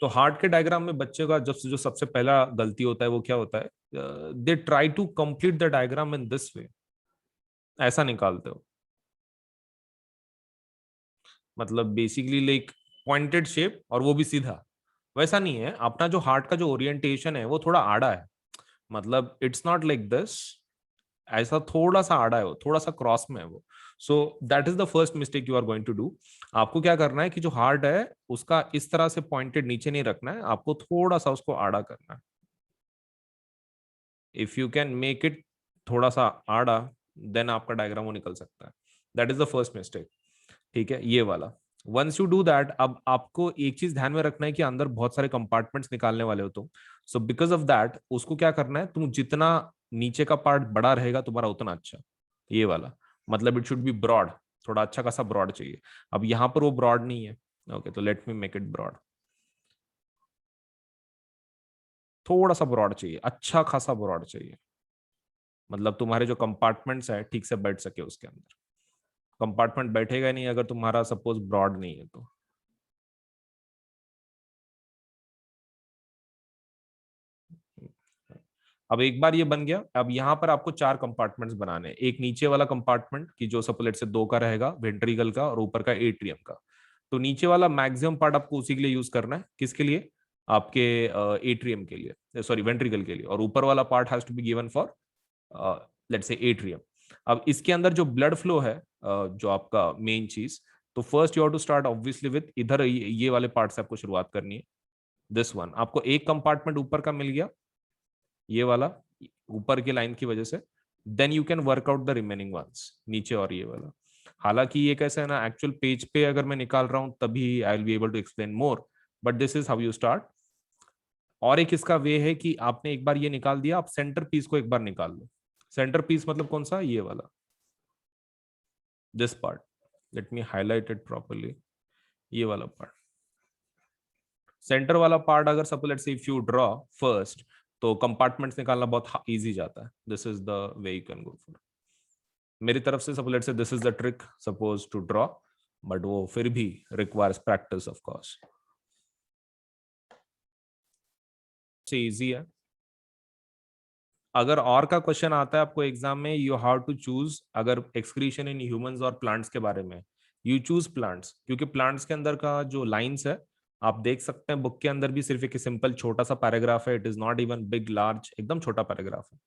तो हार्ट के डायग्राम में बच्चे का जब जो सबसे पहला गलती होता है वो क्या होता है, they try to complete the diagram in this way, ऐसा निकालते हो, मतलब बेसिकली लाइक पॉइंटेड शेप और वो भी सीधा, वैसा नहीं है। अपना जो हार्ट का जो ओरिएंटेशन है वो थोड़ा आड़ा है, मतलब इट्स नॉट लाइक दिस, ऐसा थोड़ा सा आड़ा है वो, थोड़ा सा क्रॉस में है वो। So that is the first mistake you are going to do. आपको क्या करना है कि जो हार्ट है उसका इस तरह से पॉइंटेड नीचे नहीं रखना है, आपको थोड़ा सा उसको आड़ा करना है। If you can make it थोड़ा सा आड़ा, देन आपका डायग्राम वो निकल सकता है। That is the first mistake, ठीक है ये वाला। वंस यू डू दैट, अब आपको एक चीज ध्यान में रखना है कि अंदर बहुत सारे कंपार्टमेंट्स निकालने वाले हो तुम। सो बिकॉज ऑफ दैट उसको क्या करना है, तुम जितना नीचे का पार्ट बड़ा रहेगा तुम्हारा उतना अच्छा, ये वाला, मतलब इट शुड बी ब्रॉड, थोड़ा अच्छा खासा ब्रॉड चाहिए। अब यहाँ पर वो ब्रॉड नहीं है, ओके तो let me make it broad, थोड़ा सा ब्रॉड चाहिए, अच्छा खासा ब्रॉड चाहिए, मतलब तुम्हारे जो कंपार्टमेंट्स है ठीक से बैठ सके उसके अंदर। कंपार्टमेंट बैठेगा नहीं अगर तुम्हारा सपोज ब्रॉड नहीं है तो। अब एक बार ये बन गया, अब यहाँ पर आपको चार कंपार्टमेंट्स बनाने हैं। एक नीचे वाला कंपार्टमेंट की जो सपोलेट से दो का रहेगा, वेंट्रिकल का, और ऊपर का एट्रियम का। तो नीचे वाला मैक्सिमम पार्ट आपको उसी के लिए यूज करना है, किसके लिए, आपके एट्रियम के लिए, सॉरी वेंट्रिकल के लिए, और ऊपर वाला part has to be given for let's say atrium. अब इसके अंदर जो ब्लड फ्लो है, जो आपका मेन चीज, तो first you have to start obviously with इधर ये वाले पार्ट से आपको शुरुआत करनी है। दिस वन, आपको एक कंपार्टमेंट ऊपर का मिल गया, ये वाला, ऊपर की लाइन की वजह से। Then you can work out the remaining ones, नीचे और ये वाला। हालांकि ये कैसा है ना, एक्चुअल पेज पे अगर मैं निकाल रहा हूं तभी I will be able to explain more, but this is how you start. और एक इसका वे है कि आपने एक बार ये निकाल दिया, आप सेंटर पीस को एक बार निकाल लो। सेंटर पीस मतलब कौन सा, ये वाला, this part, let me highlight it properly, ये वाला पार्ट, सेंटर वाला पार्ट। अगर suppose let's say if you draw first, तो कंपार्टमेंट्स निकालना बहुत इजी जाता है। This is the way you can go for. मेरी तरफ से suppose let's say this is the trick suppose to draw, but वो फिर भी रिक्वायर्स प्रैक्टिस ऑफ कोर्स, से इजी है। अगर और का क्वेश्चन आता है आपको एग्जाम में, यू हैव टू चूज, अगर एक्सक्रीशन इन ह्यूमंस और प्लांट्स के बारे में, यू चूज प्लांट्स, क्योंकि प्लांट्स के अंदर का जो लाइंस है आप देख सकते हैं बुक के अंदर भी सिर्फ एक सिंपल छोटा सा पैराग्राफ है, it is not even big large, एकदम छोटा पैराग्राफ है।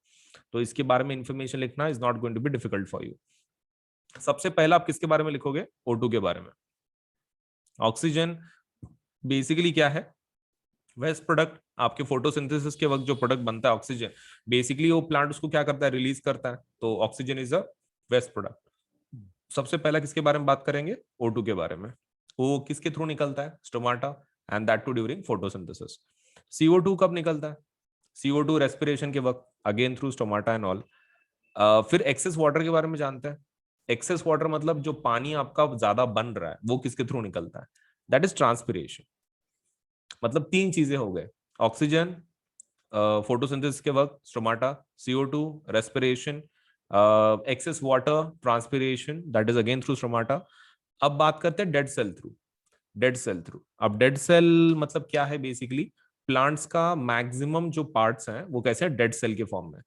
तो इसके बारे में इंफॉर्मेशन लिखना is not going to be difficult for you. सबसे पहला आप किसके बारे में लिखोगे, O2 के बारे में। ऑक्सीजन बेसिकली क्या है, वेस्ट प्रोडक्ट, आपके फोटोसिंथेसिस के वक्त जो प्रोडक्ट बनता है ऑक्सीजन, बेसिकली वो प्लांट उसको क्या करता है, रिलीज करता है, तो oxygen is a waste product. सबसे पहला किसके बारे में बात करेंगे, O2 के बारे में। वो किसके थ्रू निकलता है, stomata, and that too during photosynthesis. CO2 कब निकलता है, CO2 रेस्पिरेशन के वक्त, again through stomata and all. फिर एक्सेस वाटर के बारे में जानते हैं। एक्सेस वाटर मतलब जो पानी आपका ज्यादा बन रहा है वो किसके थ्रू निकलता है, दैट इज ट्रांसपिरेशन। मतलब तीन चीजें हो गए, ऑक्सीजन फोटोसिंथेसिस के वक्त, stomata, CO2 respiration, excess water transpiration, that is again through stomata. अब बात करते हैं dead cell through. Dead cell through, अब डेड सेल मतलब क्या है, बेसिकली प्लांट्स का मैक्सिमम जो पार्ट्स हैं वो कैसे हैं, डेड सेल के फॉर्म में।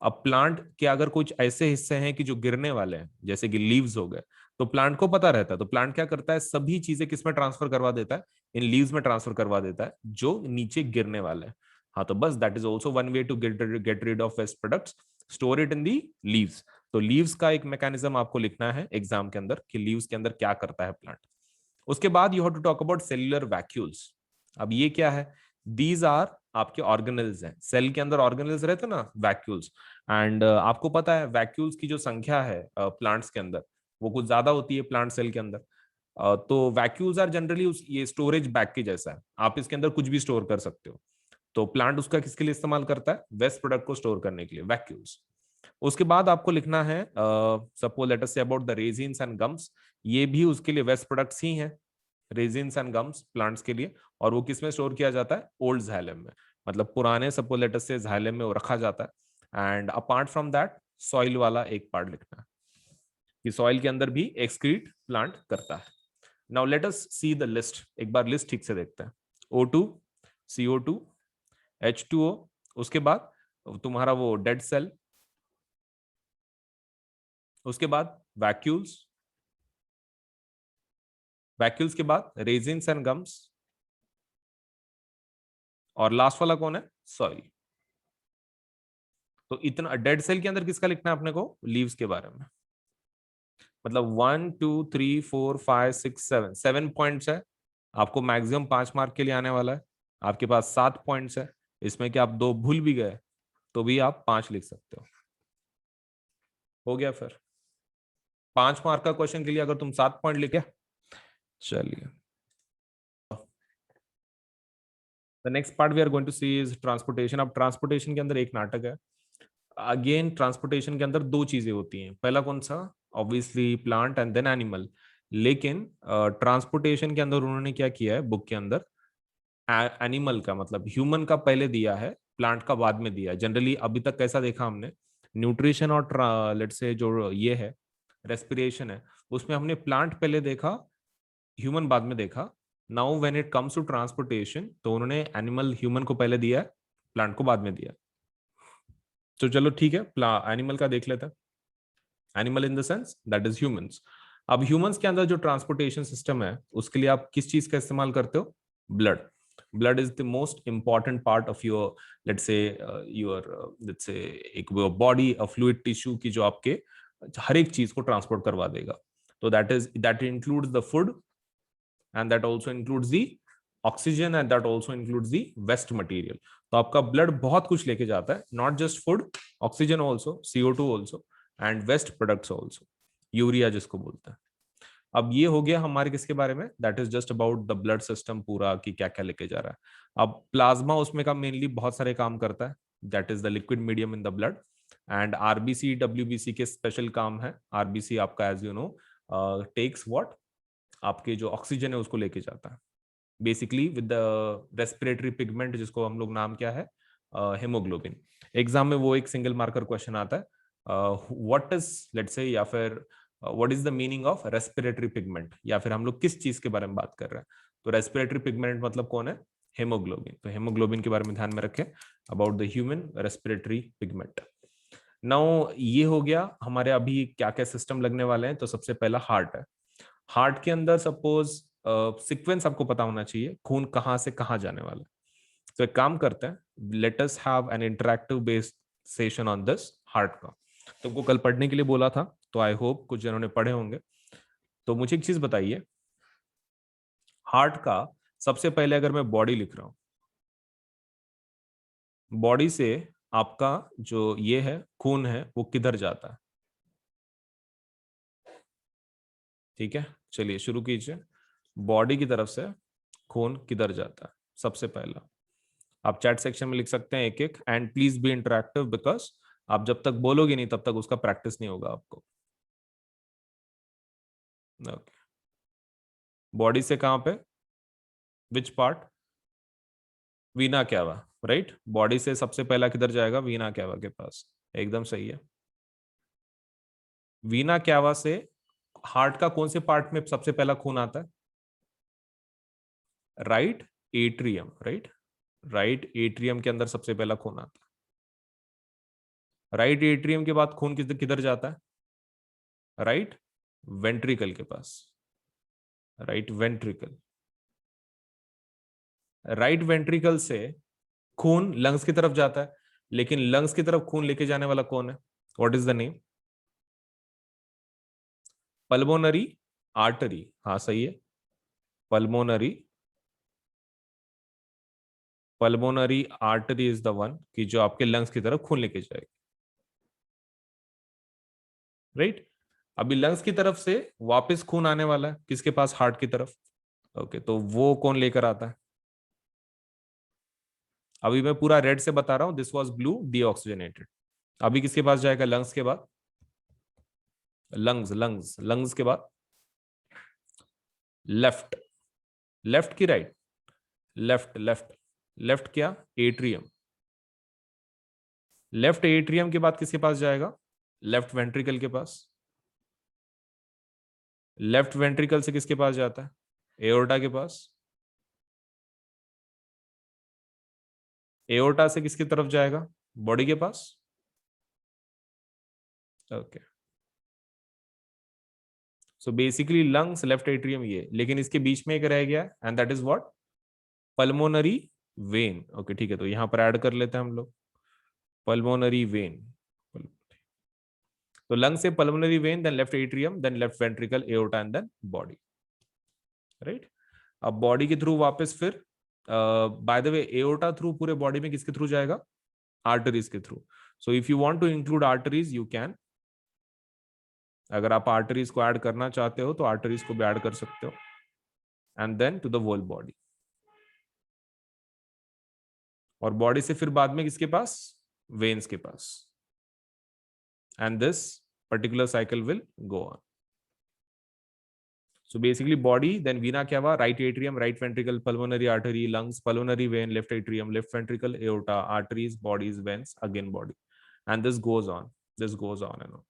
अब प्लांट के अगर कुछ ऐसे हिस्से हैं कि जो गिरने वाले हैं, जैसे कि लीव्स हो गए, तो प्लांट को पता रहता है, तो प्लांट क्या करता है, सभी चीजें किस में ट्रांसफर करवा देता है, इन लीव्स में ट्रांसफर करवा देता है जो नीचे गिरने वाले हैं। हाँ तो बस that is also one way to get rid of waste products, store it in the leaves. तो लीव्स का एक मैकेनिज्म आपको लिखना है एग्जाम के अंदर कि लीव्स के अंदर क्या करता है प्लांट। उसके बाद you have to talk about cellular vacuoles. अब ये क्या है, दीज आर आपके ऑर्गेनेल्स हैं। सेल के अंदर ऑर्गेनेल्स रहते हैं ना, वैक्यूल्स। एंड आपको पता है वैक्यूल्स की जो संख्या है प्लांट्स के अंदर, वो कुछ ज्यादा होती है प्लांट सेल के अंदर। तो वैक्यूल्स आर जनरली उस ये स्टोरेज बैग के जैसा है, आप इसके अंदर कुछ भी स्टोर कर सकते हो। तो प्लांट उसका किसके लिए इस्तेमाल करता है? वेस्ट प्रोडक्ट को स्टोर करने के लिए, वैक्यूल्स। उसके बाद आपको लिखना है suppose let us say about the resins and gums. ये भी उसके लिए वेस्ट प्रोडक्ट्स ही हैं, रेजिन्स एंड गम्स प्लांट्स के लिए। और वो किस में स्टोर किया जाता है? ओल्ड जाइलम में, मतलब पुराने सपोज लेट अस से जाइलम में वो रखा जाता है। And apart from that soil वाला एक पार्ट लिखना है कि सॉइल के अंदर भी एक्सक्रीट प्लांट करता है। Now let us see the list, एक बार लिस्ट ठीक से देखते हैं। O2, CO2, H2O, उसके बाद तुम्हारा वो डेड सेल, उसके बाद वैक्यूल्स, वैक्यूल्स के बाद रेजिन्स एंड गम्स, और लास्ट वाला कौन है? सॉइल। तो इतना डेड सेल के अंदर किसका लिखना है अपने को? लीव्स के बारे में। मतलब 1 2 3 4 5 6 7 7 पॉइंट्स है। आपको मैक्सिमम 5 मार्क के लिए आने वाला है। आपके पास 7 पॉइंट्स है, इसमें कि आप 2 भूल भी गए तो भी आप 5 लिख सकते हो गया फिर। 5 मार्क का क्वेश्चन के लिए अगर तुम 7 पॉइंट लिखे, चलिए। The next part we are going to see is transportation. अब ट्रांसपोर्टेशन के अंदर एक नाटक है। अगेन ट्रांसपोर्टेशन के अंदर दो चीजें होती हैं, पहला कौन सा? Obviously plant and then animal. लेकिन ट्रांसपोर्टेशन के अंदर उन्होंने क्या किया है बुक के अंदर? एनिमल का मतलब ह्यूमन का पहले दिया है, प्लांट का बाद में दिया है। जनरली अभी तक कैसा देखा हमने? न्यूट्रिशन और लेट्स से जो ये है रेस्पिरेशन है, उसमें हमने प्लांट पहले देखा, ह्यूमन बाद में देखा। Now when it comes to transportation, तो उन्होंने एनिमल ह्यूमन को पहले दिया है, प्लांट को बाद में दिया। तो चलो ठीक है, एनिमल का देख लेते हैं। Animal in the sense that is humans. अब ह्यूमंस के अंदर जो ट्रांसपोर्टेशन सिस्टम है, उसके लिए आप किस चीज का इस्तेमाल करते हो? Blood. Blood is the most important part of your let's say your let's say एक बॉडी, अ फ्लूइड टिश्यू की, जो आपके हर एक चीज को ट्रांसपोर्ट करवा देगा। तो that includes the food, and that also includes the oxygen, and that also includes the waste material. तो आपका ब्लड बहुत कुछ लेके जाता है, not just food, oxygen also, CO2 also, and waste products also, urea जिसको बोलते हैं। अब ये हो गया हमारे किसके बारे में? That is just about the blood system पूरा, कि क्या क्या लेके जा रहा है। अब प्लाज्मा उसमें का मेनली बहुत सारे काम करता है, that is the liquid medium in the blood. And RBC WBC के स्पेशल काम है। आरबीसी आपका as you know takes what, आपके जो ऑक्सीजन है उसको लेके जाता है basically with the respiratory pigment, जिसको हम लोग नाम क्या है? हेमोग्लोबिन। एग्जाम में वो एक सिंगल मार्कर क्वेश्चन आता है, व्हाट इज लेट्स से, या फिर what is the meaning of respiratory pigment, या फिर हम लोग किस चीज के बारे में बात कर रहे हैं? तो रेस्पिरेटरी पिगमेंट मतलब कौन है? हेमोग्लोबिन। तो हेमोग्लोबिन के बारे में ध्यान में रखें, about the human respiratory pigment. Now ये हो गया हमारे अभी क्या क्या सिस्टम लगने वाले हैं। तो सबसे पहला हार्ट है। हार्ट के अंदर सपोज सीक्वेंस आपको पता होना चाहिए, खून कहाँ से कहाँ जाने वाला है। तो एक काम करते हैं, let us have an interactive based session on this heart का। तुमको कल पढ़ने के लिए बोला था, तो आई होप कुछ जनों ने पढ़े होंगे। तो मुझे एक चीज बताइए, हार्ट का सबसे पहले अगर मैं बॉडी लिख रहा हूं, बॉडी से आपका जो ये है खून है वो किधर जाता है? ठीक है, चलिए शुरू कीजिए। बॉडी की तरफ से खून किधर जाता है सबसे पहला? आप चैट सेक्शन में लिख सकते हैं एक एक, and please be interactive, because आप जब तक बोलोगे नहीं तब तक उसका प्रैक्टिस नहीं होगा आपको। ओके, बॉडी से कहां पे? Which part? Veena cava, right. Body से सबसे पहला किधर जाएगा? वीना कैवा के पास, एकदम सही है। वीना कैवा से हार्ट का कौन से पार्ट में सबसे पहला खून आता है? Right atrium, right. Right atrium के अंदर सबसे पहला खून आता है। राइट एट्रियम के बाद खून किधर किधर जाता है? राइट वेंट्रिकल के पास, राइट वेंट्रिकल। राइट वेंट्रिकल से खून लंग्स की तरफ जाता है, लेकिन लंग्स की तरफ खून लेके जाने वाला कौन है? What is the name? Pulmonary artery, हाँ सही है, pulmonary, pulmonary artery is the one कि जो आपके लंग्स की तरफ खून लेके जाएगी, राइट। अभी लंग्स की तरफ से वापस खून आने वाला है किसके पास, हार्ट की तरफ। ओके, तो वो कौन लेकर आता है? अभी मैं पूरा रेड से बता रहा हूं, दिस वाज ब्लू डीऑक्सीजनेटेड। अभी किसके पास जाएगा लंग्स के बाद? लंग्स, लंग्स, लंग्स के बाद लेफ्ट, लेफ्ट की राइट, लेफ्ट, लेफ्ट, लेफ्ट क्या, एट्रियम। लेफ्ट एट्रियम के बाद किसके पास जाएगा? लेफ्ट वेंट्रिकल के पास। लेफ्ट वेंट्रिकल से किसके पास जाता है? एओर्टा के पास। एओर्टा से किसकी तरफ जाएगा? बॉडी के पास। Okay, so basically lungs, left atrium ये, लेकिन इसके बीच में एक रह गया and that is what, pulmonary vein. Okay ठीक है, तो यहां पर ऐड कर लेते हैं हम लोग पल्मोनरी वेन। तो लंग से pulmonary vein, then left atrium, then left ventricle, aorta and then body, right. अब बॉडी के थ्रू वापस फिर, by the way aorta through पूरे बॉडी में किसके थ्रू जाएगा? आर्टरीज के through. So if you want to include arteries you can, अगर आप आर्टरीज को ऐड करना चाहते हो तो आर्टरीज को भी ऐड कर सकते हो, and then to the whole body. और बॉडी से फिर बाद में किसके पास? वेन्स के पास, and this particular cycle will go on. So basically body, then vena क्या हुआ? Right atrium, right ventricle, pulmonary artery, lungs, pulmonary vein, left atrium, left ventricle, aorta, arteries, bodies, veins, again body, and this goes on, this goes on and on.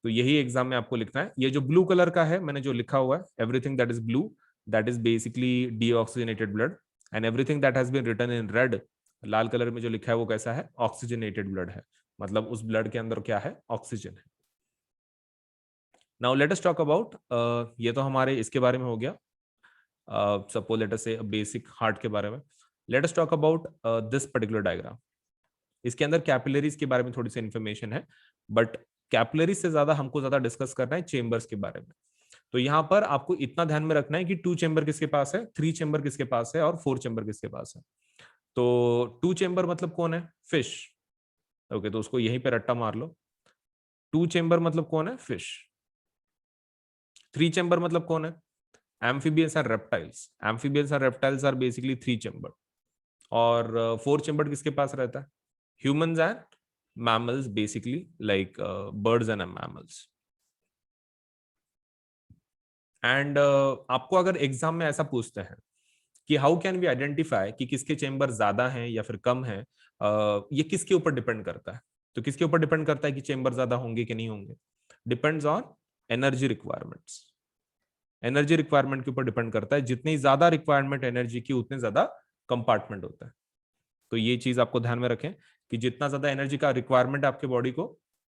तो यही exam में आपको लिखना है। ये जो ब्लू कलर का है मैंने जो लिखा हुआ है, everything that is blue that is basically deoxygenated blood, and everything that has been written in red, लाल कलर में जो लिखा है वो कैसा है? ऑक्सीजनेटेड ब्लड है, मतलब उस ब्लड के अंदर क्या है? ऑक्सीजन है। Now let us talk about, ये तो हमारे इसके बारे में हो गया, सपोज लेट अस से बेसिक हार्ट के बारे में। Late us talk about this particular diagram. इसके अंदर कैपिलरीज के बारे में थोड़ी सी इंफॉर्मेशन है, बट कैपिलरीज से ज्यादा हमको ज्यादा डिस्कस करना है चेंबर्स के बारे में। तो यहाँ पर आपको इतना ध्यान में रखना है कि 2 चेंबर किसके पास है, 3 चेंबर किसके पास है और 4 चेंबर किसके पास है। तो 2 चेंबर मतलब कौन है? फिश। ओके, तो उसको यहीं पे रट्टा मार लो। 2 चेंबर मतलब कौन है? फिश। 3 चेंबर मतलब कौन है? amphibians and reptiles. Amphibians and reptiles are basically 3 chambered. और 4 chambered किसके पास रहता है? Humans and mammals, basically like birds and mammals. And आपको अगर एग्जाम में ऐसा पूछते हैं कि हाउ कैन वी आइडेंटिफाई कि किसके चेंबर ज्यादा हैं या फिर कम है, ये किसके ऊपर डिपेंड करता है? तो किसके ऊपर डिपेंड करता है कि चेंबर ज्यादा होंगे कि नहीं होंगे? Depends on energy requirements. Energy requirement के ऊपर डिपेंड करता है, जितनी ज्यादा रिक्वायरमेंट एनर्जी की उतने ज्यादा कंपार्टमेंट होता है। तो ये चीज आपको ध्यान में रखें कि जितना ज्यादा एनर्जी का रिक्वायरमेंट है आपके बॉडी को,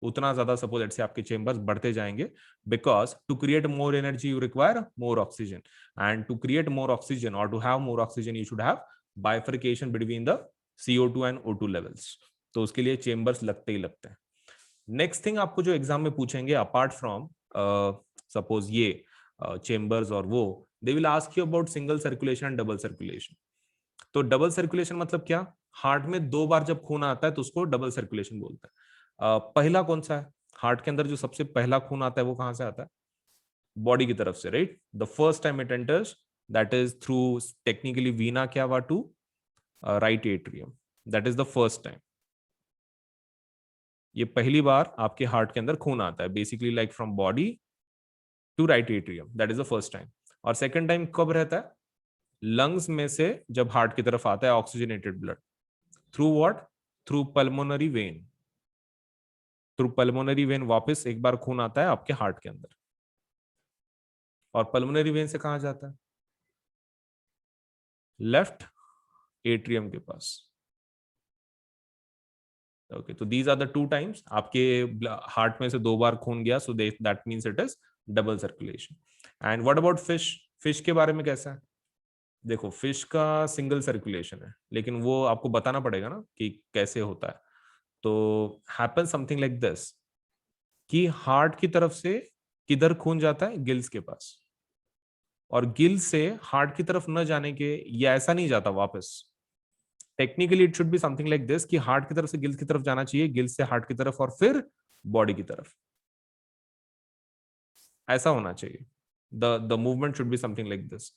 उतना ज्यादा सपोज लेट्स से आपके चेंबर्स बढ़ते जाएंगे, because to create more energy you require more oxygen, and to create more oxygen और to have more oxygen you should have bifurcation between the CO2 and O2 levels. तो उसके लिए chambers लगते ही लगते हैं। नेक्स्ट थिंग आपको जो exam में पूछेंगे अपार्ट फ्रॉम सपोज ये चेंबर्स और वो, they will ask you about single circulation and double circulation. तो डबल सर्कुलेशन मतलब क्या? हार्ट में 2 बार जब खून आता है तो उसको डबल सर्कुलेशन बोलते हैं। पहला कौन सा है? हार्ट के अंदर जो सबसे पहला खून आता है वो कहां से आता है? बॉडी की तरफ से, right. The first time it enters that is through technically vena cava to right atrium, that is the first time. ये पहली बार आपके हार्ट के अंदर खून आता है, basically like from body to right atrium, that is the first time. और second time कब रहता है? लंग्स में से जब हार्ट की तरफ आता है oxygenated blood, through what? Through pulmonary vein. Through pulmonary vein वापस एक बार खून आता है आपके हार्ट के अंदर, और पल्मोनरी वेन से कहां जाता है? लेफ्ट एट्रियम के पास। ओके, तो दीज आर द 2 टाइम्स आपके हार्ट में से 2 बार खून गया, so that means it is double circulation. And what about fish? Fish के बारे में कैसा है? देखो, फिश का सिंगल सर्कुलेशन है, लेकिन वो आपको बताना पड़ेगा ना कि कैसे होता है। तो हैपन समथिंग लाइक दिस कि हार्ट की तरफ से किधर खून जाता है? गिल्स के पास। और गिल से हार्ट की तरफ न जाने के, या ऐसा नहीं जाता वापस, technically it should be something like this कि हार्ट की तरफ से गिल्स की तरफ जाना चाहिए, गिल्स से हार्ट की तरफ और फिर बॉडी की तरफ, ऐसा होना चाहिए। The movement should be something like this,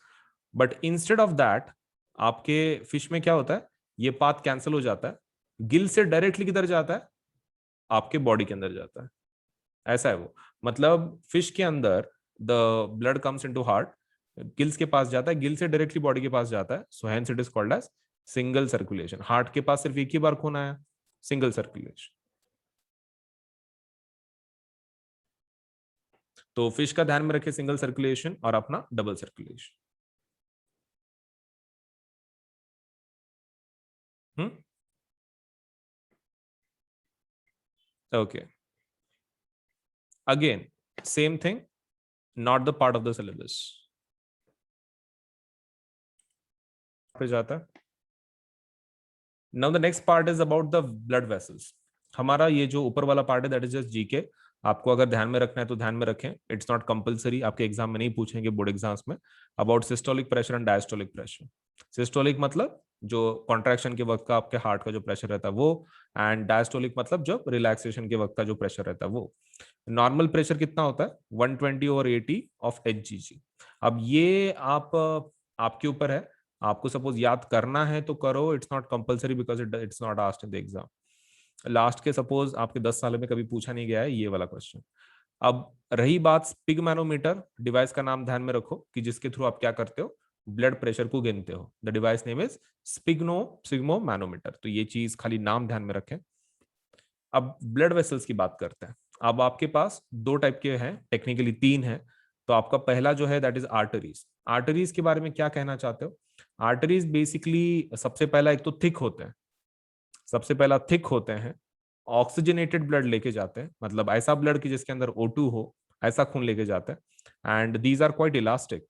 but instead of that आपके फिश में क्या होता है, ये पाथ कैंसिल हो जाता है, गिल से डायरेक्टली किधर जाता है, आपके बॉडी के अंदर जाता है। ऐसा है वो, मतलब फिश के अंदर the blood comes into heart, gills के पास जाता है, गिल से डायरेक्टली बॉडी के पास जाता है, so hence it is called as single circulation. Heart के पास सिर्फ एक ही बार खून आया, सिंगल सर्कुलेशन। तो फिश का ध्यान में रखे सिंगल सर्कुलेशन और अपना double circulation. Hmm, okay, again same thing, not the part of the syllabus पे जाता है। Now the next part is about the blood vessels. हमारा ये जो ऊपर वाला पार्ट है दैट इज जस्ट जीके, आपको अगर ध्यान में रखना है तो ध्यान में रखें, इट्स नॉट कंपलसरी, आपके एग्जाम में नहीं पूछेंगे बोर्ड एग्जाम्स में। About systolic pressure and diastolic pressure. Systolic मतलब जो कॉन्ट्रैक्शन के वक्त का आपके हार्ट का जो प्रेशर रहता है वो, एंड डायस्टोलिक मतलब जब रिलैक्सेशन के वक्त का जो प्रेशर रहता है वो। नॉर्मल प्रेशर कितना होता है, 120/80 ऑफ HGG। अब ये आप आपके ऊपर है, आपको सपोज याद करना है तो करो, it's not compulsory because it's not asked in the exam. Last के सपोज आपके 10 साल में कभी पूछा नहीं गया है ये वाला क्वेश्चन। अब रही बात स्पिग मैनोमीटर डिवाइस का नाम ध्यान में रखो कि जिसके थ्रू आप क्या करते हो, ब्लड प्रेशर को गिनते हो। The device name is sphygmomanometer. तो ये चीज खाली नाम ध्यान में रखें। अब ब्लड वेसल्स की बात करते हैं। अब आपके पास दो टाइप के हैं, टेक्निकली तीन है। तो आपका पहला जो है दैट इज आर्टरीज। आर्टरीज के बारे में क्या कहना चाहते हो? आर्टरीज बेसिकली सबसे पहला एक तो थिक होते हैं, सबसे पहला थिक होते हैं, ऑक्सीजनेटेड ब्लड लेके जाते हैं, मतलब ऐसा ब्लड की जिसके अंदर O2 हो, ऐसा खून लेके जाते हैं। And these are quite elastic,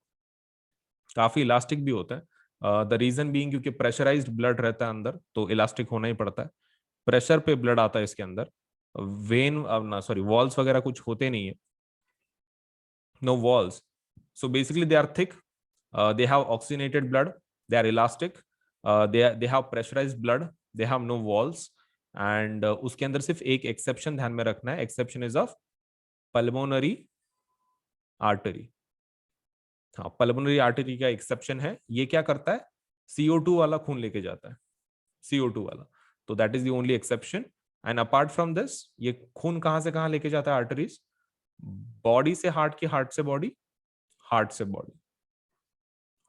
काफी इलास्टिक भी होते हैं। द रीजन बीइंग क्योंकि प्रेशराइज्ड ब्लड रहता है अंदर, तो इलास्टिक होना ही पड़ता है। प्रेशर पे ब्लड आता है इसके अंदर। वेन ना सॉरी वॉल्स वगैरह कुछ होते नहीं है, no walls. So basically they are thick, they have oxygenated blood, they are elastic, they have pressurised blood, they have no walls. And उसके अंदर सिर्फ एक एक्सेप्शन ध्यान में रखना है, exception is of pulmonary artery. हाँ, पल्मोनरी आर्टरी का एक्सेप्शन है। ये क्या करता है, CO2 वाला खून लेके जाता है, CO2 वाला। तो that is the only exception. And apart from this, ये खून कहां से कहां लेके जाता है आर्टरीज? बॉडी से हार्ट की, हार्ट से बॉडी, हार्ट से body,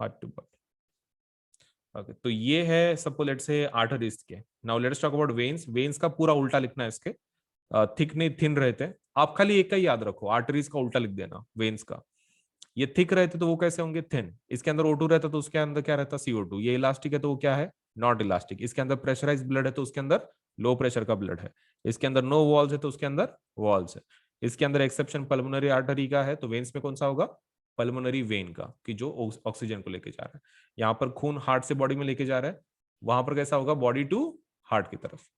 heart to body. Okay, तो ये है सपोज लेट्स से आर्टरीज के। Now let's talk about veins. Veins का पूरा उल्टा लिखना है इसके, थिक नहीं थिन रहते हैं। आप खाली एक का ही याद रखो, आर्टरीज का उल्टा लिख देना वेन्स का। ये थिक रहते तो वो कैसे होंगे, थिन। इसके अंदर O2 रहता तो उसके अंदर क्या रहता, CO2। ये इलास्टिक है तो वो क्या है, नॉट इलास्टिक। इसके अंदर प्रेशराइज ब्लड है तो उसके अंदर लो प्रेशर का ब्लड है। इसके अंदर नो वॉल्स है तो उसके अंदर वॉल्स है। इसके अंदर एक्सेप्शन पल्मोनरी आर्टरी का है, तो वेन्स में कौन सा होगा, पल्मोनरी वेन का, कि जो ऑक्सीजन को लेके जा रहा है। यहाँ पर खून हार्ट से बॉडी में लेके जा रहा है, वहां पर कैसा होगा, बॉडी टू हार्ट की तरफ।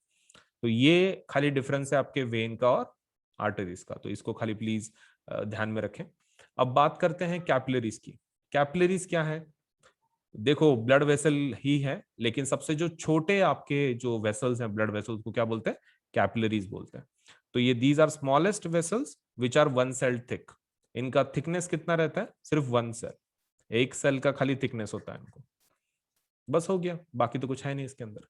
तो ये खाली डिफरेंस है आपके वेन का और आर्टरीज का, तो इसको खाली प्लीज ध्यान में रखें। अब बात करते हैं कैपिलरीज की। कैपिलरीज क्या है, देखो ब्लड वेसल ही है, लेकिन सबसे जो छोटे आपके जो वेसल्स हैं, ब्लड वेसल्स को क्या बोलते हैं, कैपिलरीज बोलते हैं। तो ये these are smallest vessels which are one cell thick. इनका थिकनेस कितना रहता है, सिर्फ 1 सेल, एक सेल का खाली थिकनेस होता है इनको। बस हो गया, बाकी तो कुछ है नहीं इसके अंदर।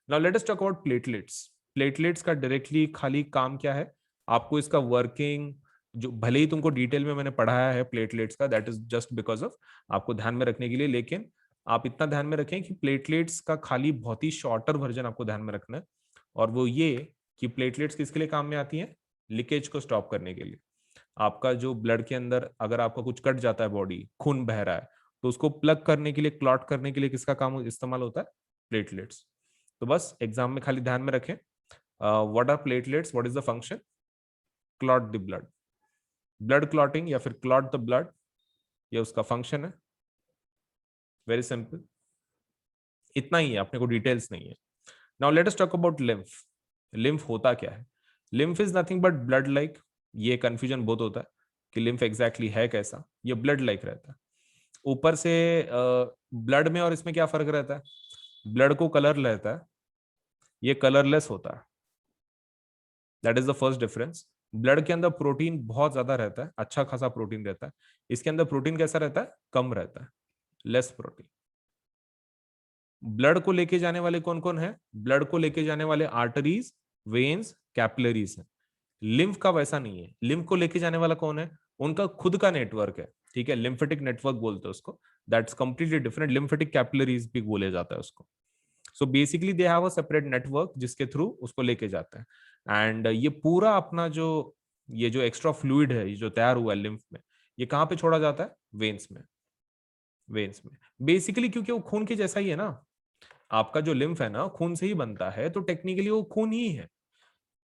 Now let us talk about platelets. Platelets का डायरेक्टली खाली काम क्या है, आपको इसका वर्किंग जो भले ही तुमको डिटेल में मैंने पढ़ाया है प्लेटलेट्स का, that is just because of आपको ध्यान में रखने के लिए। लेकिन आप इतना ध्यान में रखें कि प्लेटलेट्स का खाली बहुत ही शॉर्टर वर्जन आपको ध्यान में रखना है, और वो ये कि प्लेटलेट्स किसके लिए काम में आती हैं, लीकेज को स्टॉप करने के लिए। आपका जो ब्लड के अंदर अगर आपका कुछ कट जाता है, बॉडी खून बह रहा है, तो उसको प्लग करने के लिए, क्लॉट करने के लिए किसका काम इस्तेमाल होता है, प्लेटलेट्स। तो बस एग्जाम में खाली ध्यान में रखें, what are platelets, what is the function, clot the blood, blood clotting या फिर क्लॉट द ब्लड, ये उसका फंक्शन है। वेरी सिंपल, इतना ही है, अपने को डिटेल्स नहीं है। Now let us talk about lymph. Lymph होता क्या है, lymph is nothing but blood like. ये कंफ्यूजन बहुत होता है कि लिम्फ एग्जैक्टली है कैसा, ये ब्लड लाइक रहता है। ऊपर से ब्लड में और इसमें क्या फर्क रहता है, ब्लड को कलर रहता है, ये कलरलेस होता है। That is the first difference. Blood के अंदर प्रोटीन बहुत ज्यादा रहता है, अच्छा खासा प्रोटीन रहता है। इसके अंदर प्रोटीन कैसा रहता है? कम रहता है, लेस प्रोटीन। ब्लड को लेके जाने वाले कौन कौन है? ब्लड को लेके जाने वाले आर्टरीज, वेन्स, कैपिलरीज है। लिम्फ का वैसा नहीं है। लिम्फ को लेके जाने वाला कौन है? उनका खुद का नेटवर्क है, ठीक है, लिम्फेटिक नेटवर्क बोलते हैं उसको। That's completely different. Lymphatic capillaries भी बोले जाता है उसको। सो basically they have a separate network जिसके थ्रू उसको लेके जाते हैं। एंड ये पूरा अपना जो ये जो एक्स्ट्रा फ्लूइड है, ये जो तैयार हुआ है लिम्फ में, ये कहाँ पे छोड़ा जाता है? वेन्स में। वेन्स में बेसिकली, क्योंकि वो खून के जैसा ही है ना। आपका जो लिम्फ है ना, खून से ही बनता है, तो टेक्निकली वो खून ही है।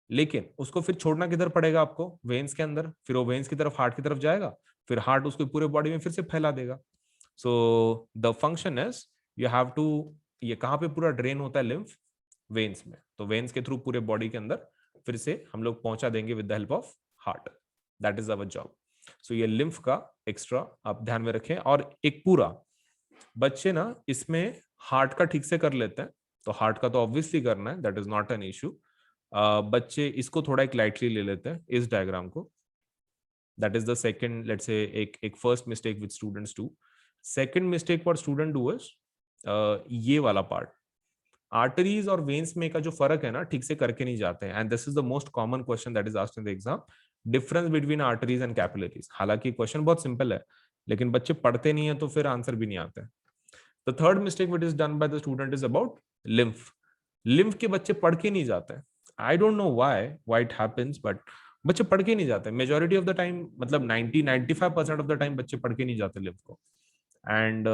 लेकिन उसको फिर छोड़ना किधर पड़ेगा आपको? वेन्स के अंदर। फिर वो वेन्स की तरफ, हार्ट की तरफ जाएगा, फिर हार्ट उसको पूरे बॉडी में फिर से फैला देगा। So the function is you have to, ये कहाँ पे पूरा ड्रेन होता है लिम्फ? वेन्स में। तो वेन्स के थ्रू पूरे बॉडी के अंदर फिर से हम लोग पहुंचा देंगे with the help of heart. That is our job. So ये लिम्फ का एक्स्ट्रा आप ध्यान में रखें। और एक पूरा बच्चे ना इसमें हार्ट का ठीक से कर लेते हैं, तो हार्ट का तो ऑब्वियसली करना है, that is not an issue. बच्चे इसको थोड़ा एक लाइटली ले लेते हैं, इस डायग्राम को। That is the second, let's say एक first mistake with students do. Second mistake what student do is ये वाला पार्ट, आर्टरीज और वेन्स में का जो फर्क है ना, ठीक से करके नहीं जाते हैं। And this is the most common question that is asked in the exam, difference between arteries and capillaries. हालांकि क्वेश्चन बहुत सिंपल है, लेकिन बच्चे पढ़ते नहीं है, तो फिर आंसर भी नहीं आता है। The third mistake which is done by the student is about lymph. lymph के बच्चे पढ़ के नहीं जाते हैं। I don't know why it happens, but बच्चे पढ़ के नहीं जाते। मेजोरिटी ऑफ द टाइम, मतलब 90-95% ऑफ द टाइम बच्चे पढ़ के नहीं जाते लिम्फ को। एंड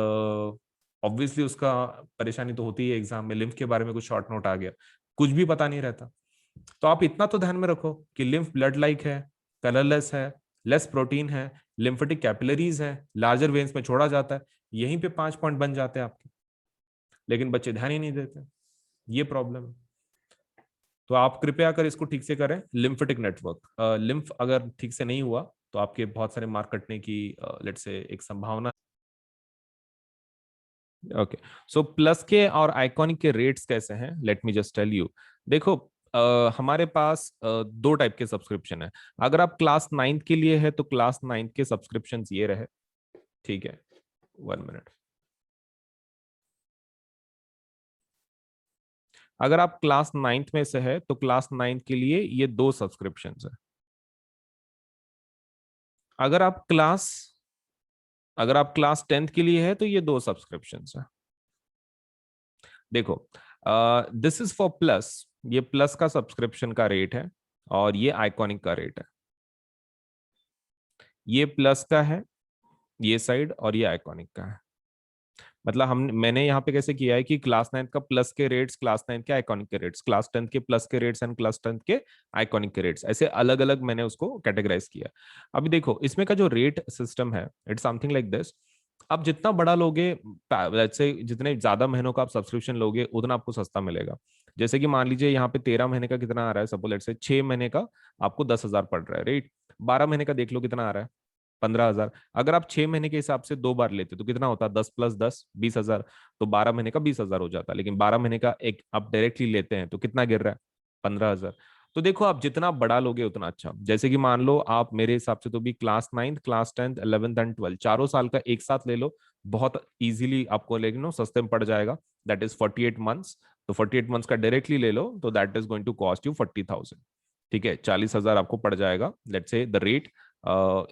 ऑब्वियसली उसका परेशानी तो होती है एग्जाम में, लिम्फ के बारे में कुछ शॉर्ट नोट आ गया, कुछ भी पता नहीं रहता। तो आप इतना तो ध्यान में रखो कि लिम्फ ब्लड लाइक है, कलरलेस है, लेस प्रोटीन है, लिम्फेटिक कैपिलरीज है, लार्जर वेन्स में छोड़ा जाता है। यहीं पे 5 पॉइंट बन जाते हैं आपके, लेकिन बच्चे ध्यान ही नहीं देते। ये प्रॉब्लम है। तो आप कृपया कर इसको ठीक से करें। लिम्फेटिक नेटवर्क, लिम्फ अगर ठीक से नहीं हुआ तो आपके बहुत सारे मार्क कटने की लेट से एक संभावना। ओके, सो प्लस के और आइकॉनिक के रेट्स कैसे हैं, let me just tell you. देखो, हमारे पास दो टाइप के सब्सक्रिप्शन है। अगर आप क्लास 9th के लिए है तो क्लास 9th के सब्सक्रिप्शन ये रहे, ठीक है, 1 मिनट। अगर आप क्लास 9th में से है तो क्लास 9th के लिए ये दो सब्सक्रिप्शन है। अगर आप क्लास अगर आप क्लास 10th के लिए है तो ये दो सब्सक्रिप्शन है। देखो, दिस इज फॉर प्लस, ये प्लस का सब्सक्रिप्शन का रेट है, और ये आइकॉनिक का रेट है। ये प्लस का है ये साइड, और ये आइकॉनिक का है। मतलब मैंने यहाँ पे कैसे किया है कि क्लास 9th का प्लस के रेट्स, क्लास 9th के आइकॉनिक के रेट्स, क्लास 10th के प्लस के रेट्स एंड क्लास 10th के आइकॉनिक के रेट्स, ऐसे अलग अलग मैंने उसको कैटेगराइज किया। अभी देखो, इसमें का जो रेट सिस्टम है, इट्स समथिंग लाइक दिस। आप जितना बड़ा लोगे, से जितने ज्यादा महीनों का आप सब्सक्रिप्शन लोगे, उतना आपको सस्ता मिलेगा। जैसे कि मान लीजिए यहाँ पे 13 महीने का कितना आ रहा है, सपोज लेट से 6 महीने का आपको 10,000 पड़ रहा है, राइट। 12 महीने का देख लो कितना आ रहा है, 15,000। अगर आप 6 महीने के हिसाब से दो बार लेते तो कितना होता? 10 + 10 20,000। तो 12 महीने का 20,000 हो जाता, लेकिन 12 महीने का एक आप डायरेक्टली लेते हैं तो कितना गिर रहा है? 15,000। तो देखो, आप जितना बड़ा लोगे उतना अच्छा। जैसे कि मान लो आप, मेरे हिसाब से तो भी class 9th, class 10th, 11th and 12th चारों साल का एक साथ ले लो, बहुत इजीली आपको लेकिन सस्ते में पड़ जाएगा। That is 48 months. तो 48 मंथ्स का डायरेक्टली ले लो तो that is going to cost you 40,000। ठीक है, 40,000 आपको पड़ जाएगा, let's say the rate,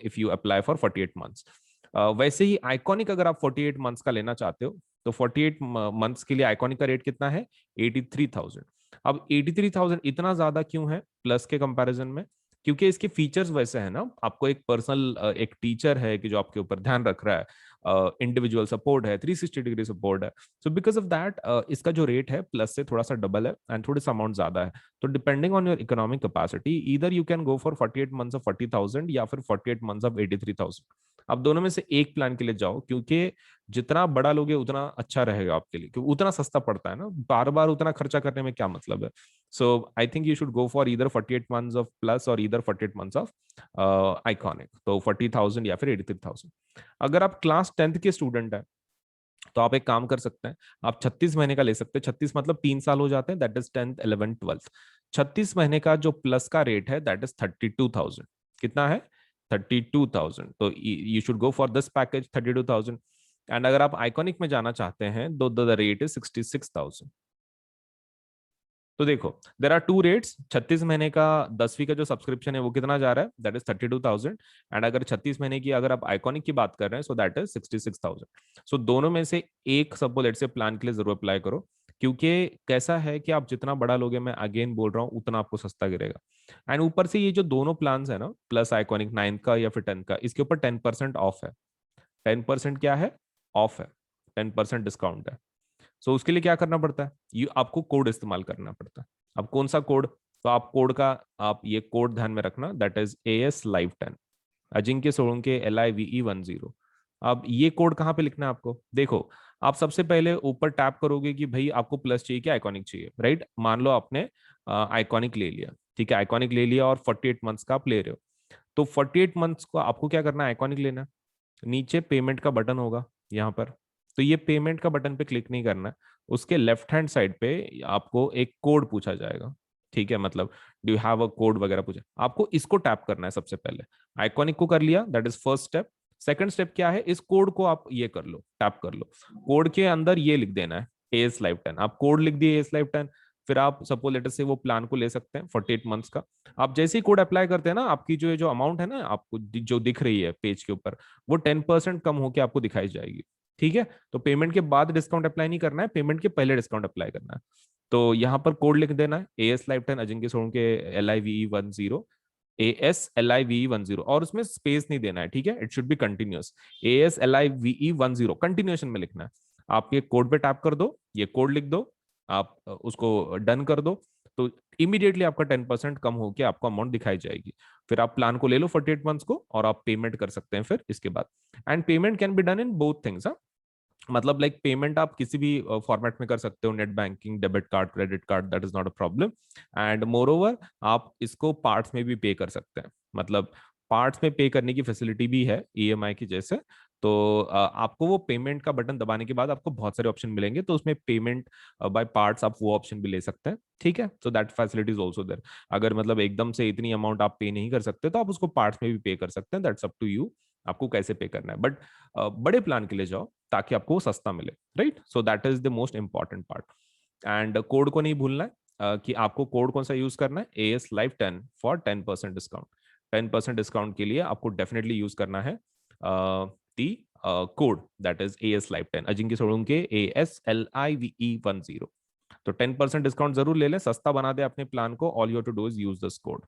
if you apply for 48 months. वैसे ही आइकॉनिक अगर आप 48 मंथ्स का लेना चाहते हो तो 48 मंथ्स के लिए आइकॉनिक का रेट कितना है? 83,000। अब 83,000 इतना ज्यादा क्यों है प्लस के कंपैरिजन में? क्योंकि इसके फीचर्स वैसे हैं ना, आपको एक पर्सनल एक टीचर है कि जो आपके ऊपर ध्यान रख रहा है, इंडिविजुअल सपोर्ट है, 360 डिग्री सपोर्ट है। सो बिकॉज ऑफ दैट इसका जो रेट है प्लस से थोड़ा सा डबल है एंड थोड़ा सा अमाउंट ज्यादा है। तो depending on your economic capacity, इधर you can go for 48 months of 40,000 या फिर 48 मंथ्स ऑफ 83,000। आप दोनों में से एक प्लान के लिए जाओ, क्योंकि जितना बड़ा लोगे उतना अच्छा रहेगा आपके लिए, क्योंकि उतना सस्ता पड़ता है ना, बार बार उतना खर्चा करने में क्या मतलब है। So I think you should go for इधर 48 मंथ्स ऑफ प्लस और इधर 48 मंथ्स ऑफ आइकॉनिक, तो 40,000 या फिर 83,000। अगर आप क्लास 10th के स्टूडेंट है तो आप एक काम कर सकते हैं, आप 36 महीने का ले सकते हैं। 36 मतलब 3 साल हो जाते हैं, that is 10th 11th 12th। 36 महीने का जो प्लस का रेट है दैट इज 32,000। कितना है? 32,000। तो you should go for this package 32,000। And अगर आप आइकॉनिक में जाना चाहते हैं तो द रेट इज 66,000। तो देखो, देर आर टू रेट्स। 36 महीने का 10वीं का जो सब्सक्रिप्शन है वो कितना जा रहा है? That is 32,000। एंड अगर 36 महीने की अगर आप आइकॉनिक की बात कर रहे हैं सो दैट इज 66,000। सो दोनों में से एक सपोज लेट से प्लान के लिए जरूर अप्लाई करो, क्योंकि कैसा है कि आप जितना बड़ा लोगे, मैं अगेन बोल रहा हूँ, उतना आपको सस्ता गिरेगा। एंड ऊपर से ये जो दोनों प्लान है ना, प्लस आइकॉनिक 9th का या फिर 10th का, इसके ऊपर 10% ऑफ है। 10% क्या है? ऑफ है। 10% डिस्काउंट है। सो उसके लिए क्या करना पड़ता है? ये आपको कोड इस्तेमाल करना पड़ता है। अब कौन सा कोड? तो आप कोड का, आप ये कोड ध्यान में रखना, that is AS Live 10, Ajinkya Solanke LIVE 10। अब ये कोड कहाँ पे लिखना है आपको? देखो, आप सबसे पहले ऊपर टैप करोगे कि भाई आपको प्लस चाहिए क्या आइकॉनिक चाहिए, राइट? मान लो आपने आइकॉनिक ले लिया, ठीक है, आइकॉनिक ले लिया और 48 मंथ्स का आप ले रहे हो। तो 48 मंथ्स को आपको क्या करना है? आइकॉनिक लेना है। नीचे पेमेंट का बटन होगा यहाँ पर। तो ये पेमेंट का बटन पे क्लिक नहीं करना है। उसके लेफ्ट हैंड साइड पे आपको एक कोड पूछा जाएगा, ठीक है, मतलब do you have a code वगैरह पूछा, आपको इसको टैप करना है सबसे पहले। आइकॉनिक को कर लिया, that is first step. Second step क्या है? इस कोड को आप ये कर लो, टैप कर लो। कोड के अंदर ये लिख देना है AS Live 10। आप कोड लिख दिए AS Live 10। फिर आप सपोज लेटर से वो प्लान को ले सकते हैं 48 मंथ्स का। आप जैसे ही कोड अप्लाई करते हैं ना, आपकी जो अमाउंट है ना आपको जो दिख रही है पेज के ऊपर, वो 10% कम होकर आपको दिखाई जाएगी। ठीक है, तो पेमेंट के बाद डिस्काउंट अप्लाई नहीं करना है, पेमेंट के पहले डिस्काउंट अप्लाई करना है। तो यहाँ पर कोड लिख देना है AS Live 10 Ajinkya Solanke LIVE 10, ASLIVE 10, और उसमें स्पेस नहीं देना है, ठीक है, it should be continuous. ASLIVE 10 continuation में लिखना है। आप ये कोड पे टैप कर दो, ये कोड लिख दो, आप उसको डन कर दो, तो इमीडिएटली आपका 10% कम होकर आपको अमाउंट दिखाई जाएगी। फिर आप प्लान को ले लो 48 मंथ्स को, और आप पेमेंट कर सकते हैं फिर इसके बाद। And payment can be done in both things. मतलब लाइक पेमेंट आप किसी भी फॉर्मेट में कर सकते हो, net banking, debit card, credit card, that is not a problem. And more over, आप इसको पार्ट्स में भी पे कर सकते हैं। मतलब पार्ट्स में पे करने की फैसिलिटी भी है EMI की जैसे। तो आपको वो पेमेंट का बटन दबाने के बाद आपको बहुत सारे ऑप्शन मिलेंगे, तो उसमें पेमेंट बाय पार्ट्स आप वो ऑप्शन भी ले सकते हैं, ठीक है। So that facility is also there. अगर मतलब एकदम से इतनी अमाउंट आप पे नहीं कर सकते तो आप उसको पार्ट्स में भी पे कर सकते हैं, दैट्स अप टू यू, आपको कैसे पे करना है। बट बड़े प्लान के लिए जाओ ताकि आपको सस्ता मिले, right? So that is the most important part. And code को नहीं भूलना है कि आपको कोड कौन सा यूज करना है, AS Live 10 for 10% discount. 10% discount के लिए आपको डेफिनेटली यूज करना है दी code, that is AS Live 10 Ajinkya Solanke ASLIVE 10। तो 10% डिस्काउंट जरूर ले लें, सस्ता बना दे अपने प्लान को। All you to do is use this code,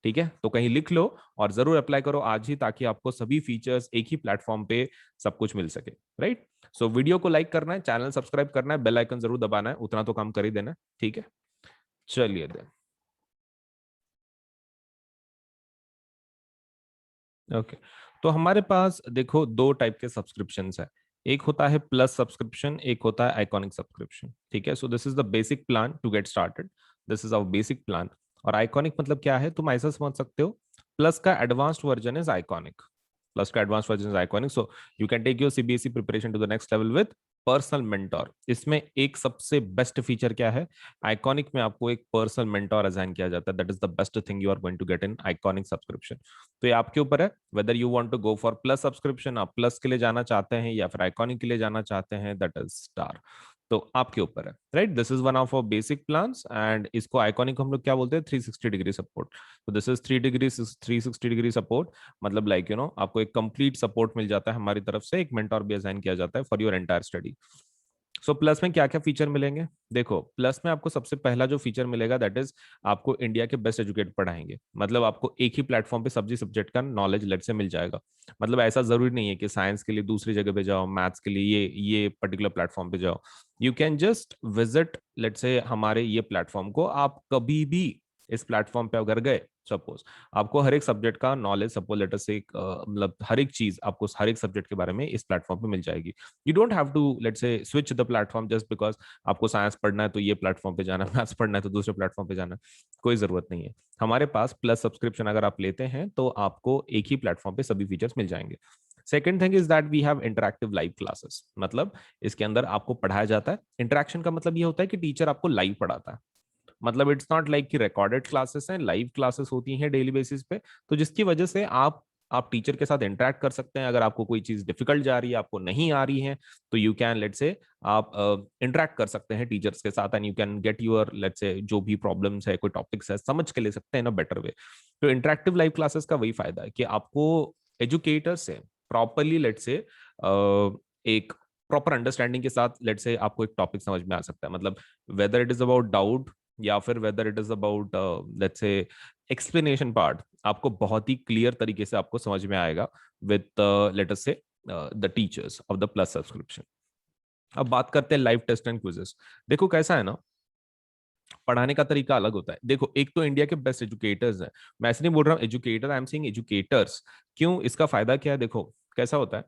ठीक है। तो कहीं लिख लो और जरूर अप्लाई करो आज ही, ताकि आपको सभी फीचर्स एक ही प्लेटफॉर्म पे सब कुछ मिल सके, राइट? सो वीडियो को लाइक करना है, चैनल सब्सक्राइब करना है, बेल आइकन जरूर दबाना है, उतना तो काम कर ही देना है, ठीक है। चलिए देन, ओके। तो हमारे पास देखो दो टाइप के सब्सक्रिप्शंस है। एक होता है प्लस सब्सक्रिप्शन, एक होता है आइकॉनिक सब्सक्रिप्शन, ठीक है। So this is the basic plan to get started, this is our basic plan. और आइकॉनिक मतलब क्या है, तुम ऐसा समझ सकते हो, प्लस का advanced version is iconic. Plus का advance version is iconic. So you can take your CBSE preparation to the next level with personal mentor. इसमें एक सबसे बेस्ट फीचर क्या है, आइकॉनिक में आपको एक पर्सनल मेंटोर असाइन किया जाता है। That is the best thing you are going to get in iconic subscription. तो ये आपके ऊपर है, whether you want to go for plus subscription, आप प्लस के लिए जाना चाहते हैं या फिर आइकॉनिक के लिए जाना चाहते हैं, दैट इज स्टार। तो आपके ऊपर है, right? This is one of our basic plans. And इसको आइकॉनिक हम लोग क्या बोलते हैं, 360 डिग्री सपोर्ट। तो दिस इज 360 डिग्री सपोर्ट। मतलब लाइक आपको एक कंप्लीट सपोर्ट मिल जाता है हमारी तरफ से, एक मेंटोर भी असाइन किया जाता है for your entire study. So plus में क्या क्या फीचर मिलेंगे? देखो, प्लस में आपको सबसे पहला जो फीचर मिलेगा दैट इज आपको इंडिया के बेस्ट एजुकेट पढ़ाएंगे। मतलब आपको एक ही प्लेटफॉर्म पे सब्जी सब्जेक्ट का नॉलेज लेट से मिल जाएगा। मतलब ऐसा जरूरी नहीं है कि साइंस के लिए दूसरी जगह पे जाओ, मैथ्स के लिए ये पर्टिकुलर प्लेटफॉर्म पे जाओ। You can just visit let say हमारे ये प्लेटफॉर्म को, आप कभी भी इस प्लेटफॉर्म पे अगर गए, सपोज आपको हर एक सब्जेक्ट का नॉलेज, सपोज लेटर से मतलब हर एक चीज आपको हर एक सब्जेक्ट के बारे में इस प्लेटफॉर्म पे मिल जाएगी। You don't have to let say switch the platform just because आपको साइंस पढ़ना है तो ये प्लेटफॉर्म पे जाना है, मैथ्स पढ़ना है तो दूसरे प्लेटफॉर्म पे जाना है। कोई जरूरत नहीं है। हमारे पास प्लस सब्सक्रिप्शन अगर आप लेते हैं तो आपको एक ही प्लेटफॉर्म पे सभी फीचर्स मिल जाएंगे। Second thing is that we have interactive live classes, मतलब इसके अंदर आपको पढ़ाया जाता है। इंटरेक्शन का मतलब ये होता है कि टीचर आपको लाइव पढ़ाता है, मतलब इट्स नॉट लाइक कि रिकॉर्डेड क्लासेस हैं, लाइव क्लासेस होती हैं डेली बेसिस पे। तो जिसकी वजह से आप टीचर के साथ इंटरेक्ट कर सकते हैं। अगर आपको कोई चीज डिफिकल्ट जा रही है, आपको नहीं आ रही है, तो यू कैन लेट से आप इंटरेक्ट कर सकते हैं टीचर्स के साथ, and you can get your let say जो भी प्रॉब्लम्स है, कोई टॉपिक्स है, समझ के ले सकते हैं इन अ बेटर वे। तो इंटरेक्टिव लाइव क्लासेस का वही फायदा है कि आपको एजुकेटर से प्रॉपरली लेट से एक प्रॉपर अंडरस्टैंडिंग के साथ लेट से आपको एक टॉपिक समझ में आ सकता है। मतलब whether it is about doubt या फिर whether it is about let's से एक्सप्लेनेशन पार्ट, आपको बहुत ही क्लियर तरीके से आपको समझ में आएगा विद लेट अस से the teachers of the plus subscription. अब बात करते हैं लाइव टेस्ट एंड क्विजेस। देखो कैसा है ना, पढ़ाने का तरीका अलग होता है। देखो एक तो इंडिया के बेस्ट एजुकेटर्स हैं, मैं ऐसे नहीं बोल रहा हूँ educator, I am saying educators. क्यों, इसका फायदा क्या है, देखो कैसा होता है।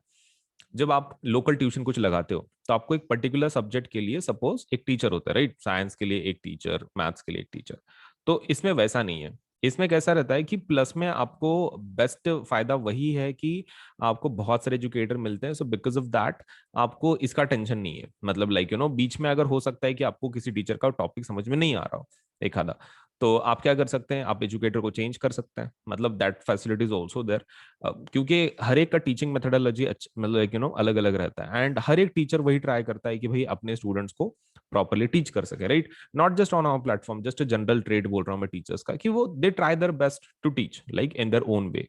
जब आप लोकल ट्यूशन कुछ लगाते हो तो आपको एक पर्टिकुलर सब्जेक्ट के लिए सपोज एक टीचर होता है, राइट, साइंस के लिए एक टीचर, मैथ्स के लिए एक टीचर। तो इसमें वैसा नहीं है। इसमें कैसा रहता है कि प्लस में आपको बेस्ट फायदा वही है कि आपको बहुत सारे एजुकेटर मिलते हैं, सो बिकॉज ऑफ दैट आपको इसका टेंशन नहीं है। मतलब लाइक बीच में अगर हो सकता है कि आपको किसी टीचर का टॉपिक समझ में नहीं आ रहा हो एक आधा, तो आप क्या कर सकते हैं, आप एजुकेटर को चेंज कर सकते हैं। मतलब that facility is also there, क्योंकि हर एक का टीचिंग मेथोडोलॉजी मतलब अलग अलग रहता है, एंड हर एक टीचर वही ट्राई करता है कि भाई अपने स्टूडेंट्स को प्रॉपरली टीच कर सके, right. Not just on our platform, just a general trade बोल रहा हूँ मैं टीचर्स का, कि वो they try their best to teach like in their own way.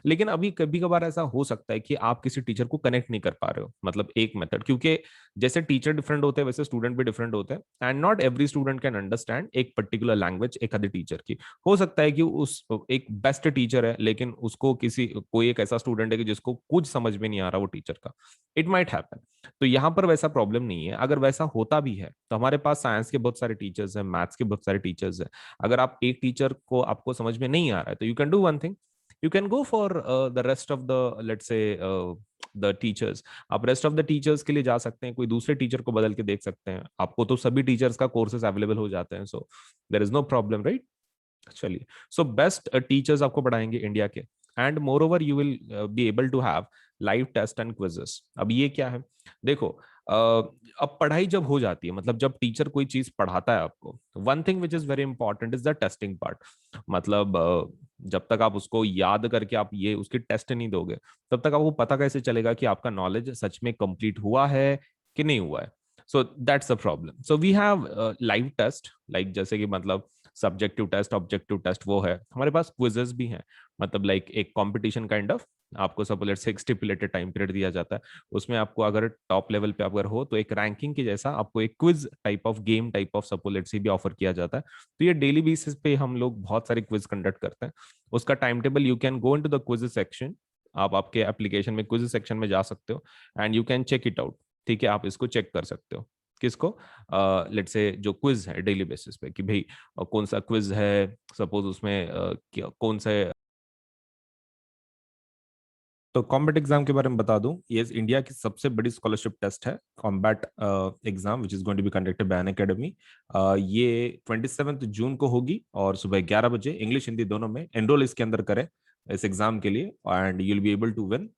लेकिन अभी कभी कभार ऐसा हो सकता है कि आप किसी टीचर को कनेक्ट नहीं कर पा रहे हो, मतलब एक मेथड, क्योंकि जैसे टीचर डिफरेंट होते हैं वैसे स्टूडेंट भी डिफरेंट होते हैं, and not every student can understand एक पर्टिकुलर लैंग्वेज एक आधे टीचर की। हो सकता है कि उस एक बेस्ट टीचर है लेकिन उसको किसी कोई एक ऐसा स्टूडेंट है कि जिसको कुछ समझ में नहीं आ रहा वो टीचर का, इट माइट हैपन। तो यहाँ पर वैसा प्रॉब्लम नहीं है। अगर वैसा होता भी है तो हमारे पास साइंस के बहुत सारे टीचर्स हैं, मैथ्स के बहुत सारे टीचर्स हैं। अगर आप एक टीचर को आपको समझ में नहीं आ रहा है तो you can do one thing, you can go for the rest of the let's say the teachers। आप रेस्ट ऑफ द टीचर्स के लिए जा सकते हैं, कोई दूसरे टीचर को बदल के देख सकते हैं। आपको तो सभी टीचर्स का कोर्सेज अवेलेबल हो जाते हैं, so there is no problem, right. चलिए, सो बेस्ट टीचर्स आपको पढ़ाएंगे इंडिया के, and moreover you will be able to have live test and quizzes. अब ये क्या है, देखो अब पढ़ाई जब हो जाती है, मतलब जब टीचर कोई चीज पढ़ाता है आपको, one thing which is very important is the testing part. मतलब जब तक आप उसको याद करके आप ये उसकी टेस्ट नहीं दोगे, तब तक आपको पता कैसे चलेगा कि आपका नॉलेज सच में कंप्लीट हुआ है कि नहीं हुआ है। So that's a problem. So we have live test, like जैसे कि मतलब सब्जेक्टिव टेस्ट, ऑब्जेक्टिव टेस्ट वो है। हमारे पास क्विजेस भी हैं, मतलब लाइक एक कंपटीशन काइंड ऑफ। आपको सपोज लेट्स से एक स्टिपुलेटेड टाइम पीरियड दिया जाता है, उसमें आपको अगर टॉप लेवल पे अगर हो तो एक रैंकिंग के जैसा आपको एक quiz type of game type of suppose let's से भी ऑफर किया जाता है। तो ये डेली बेसिस पे हम लोग बहुत सारे क्विज कंडक्ट करते हैं। उसका time table you can go into the quiz section, आप आपके एप्लीकेशन में क्विज सेक्शन में जा सकते हो and you can check it out. ठीक है, आप इसको चेक कर सकते हो। किसको, लेट्स से जो क्विज है डेली बेसिस पे, कि भाई कौन सा क्विज है, सपोज उसमें कौन सा। तो कॉम्बैट एग्जाम के बारे में बता दूं, ये इंडिया की सबसे बड़ी स्कॉलरशिप टेस्ट है, combat exam which is going to be conducted by Unacademy. ये 27 जून को होगी और सुबह 11 बजे, इंग्लिश हिंदी दोनों में। एनरोल इसके अंदर करें इस एग्जाम के लिए, and you will be able to win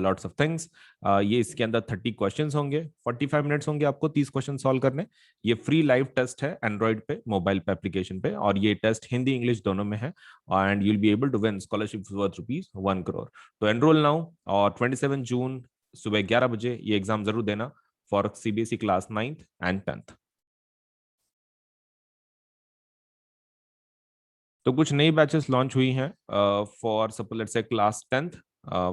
lots of things. ये इसके अंदर 30 क्वेश्चंस होंगे, 45 मिनट्स होंगे आपको 30 क्वेश्चन सॉल्व करने। ये फ्री लाइव टेस्ट है एंड्रॉइड पे, मोबाइल पे, एप्लीकेशन पे, और ये टेस्ट हिंदी इंग्लिश दोनों में है, and you will be able to win scholarship worth ₹1 crore। तो एनरोल नाउ, और 27 जून सुबह 11 बजे ये एग्जाम जरूर देना for CBSE class 9th and 10th। तो कुछ नई बैचेस लॉन्च हुई हैं for suppose let's say class 10th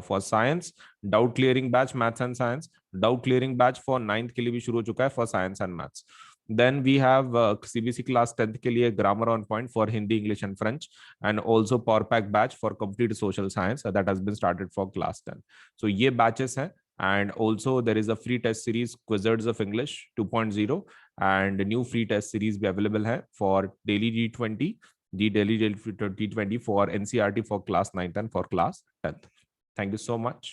for science, doubt clearing batch maths and science. Doubt clearing batch for 9th के लिए भी शुरू हो चुका है for science and maths. Then we have CBSE class 10th के लिए grammar on point for Hindi English and French, and also power pack batch for complete social science that has been started for class 10। So ये batches हैं, and also there is a free test series Quizzards of English 2.0, and new free test series भी available है for daily D20, the daily T20 for NCERT for class 9th and for class 10th। Thank you so much.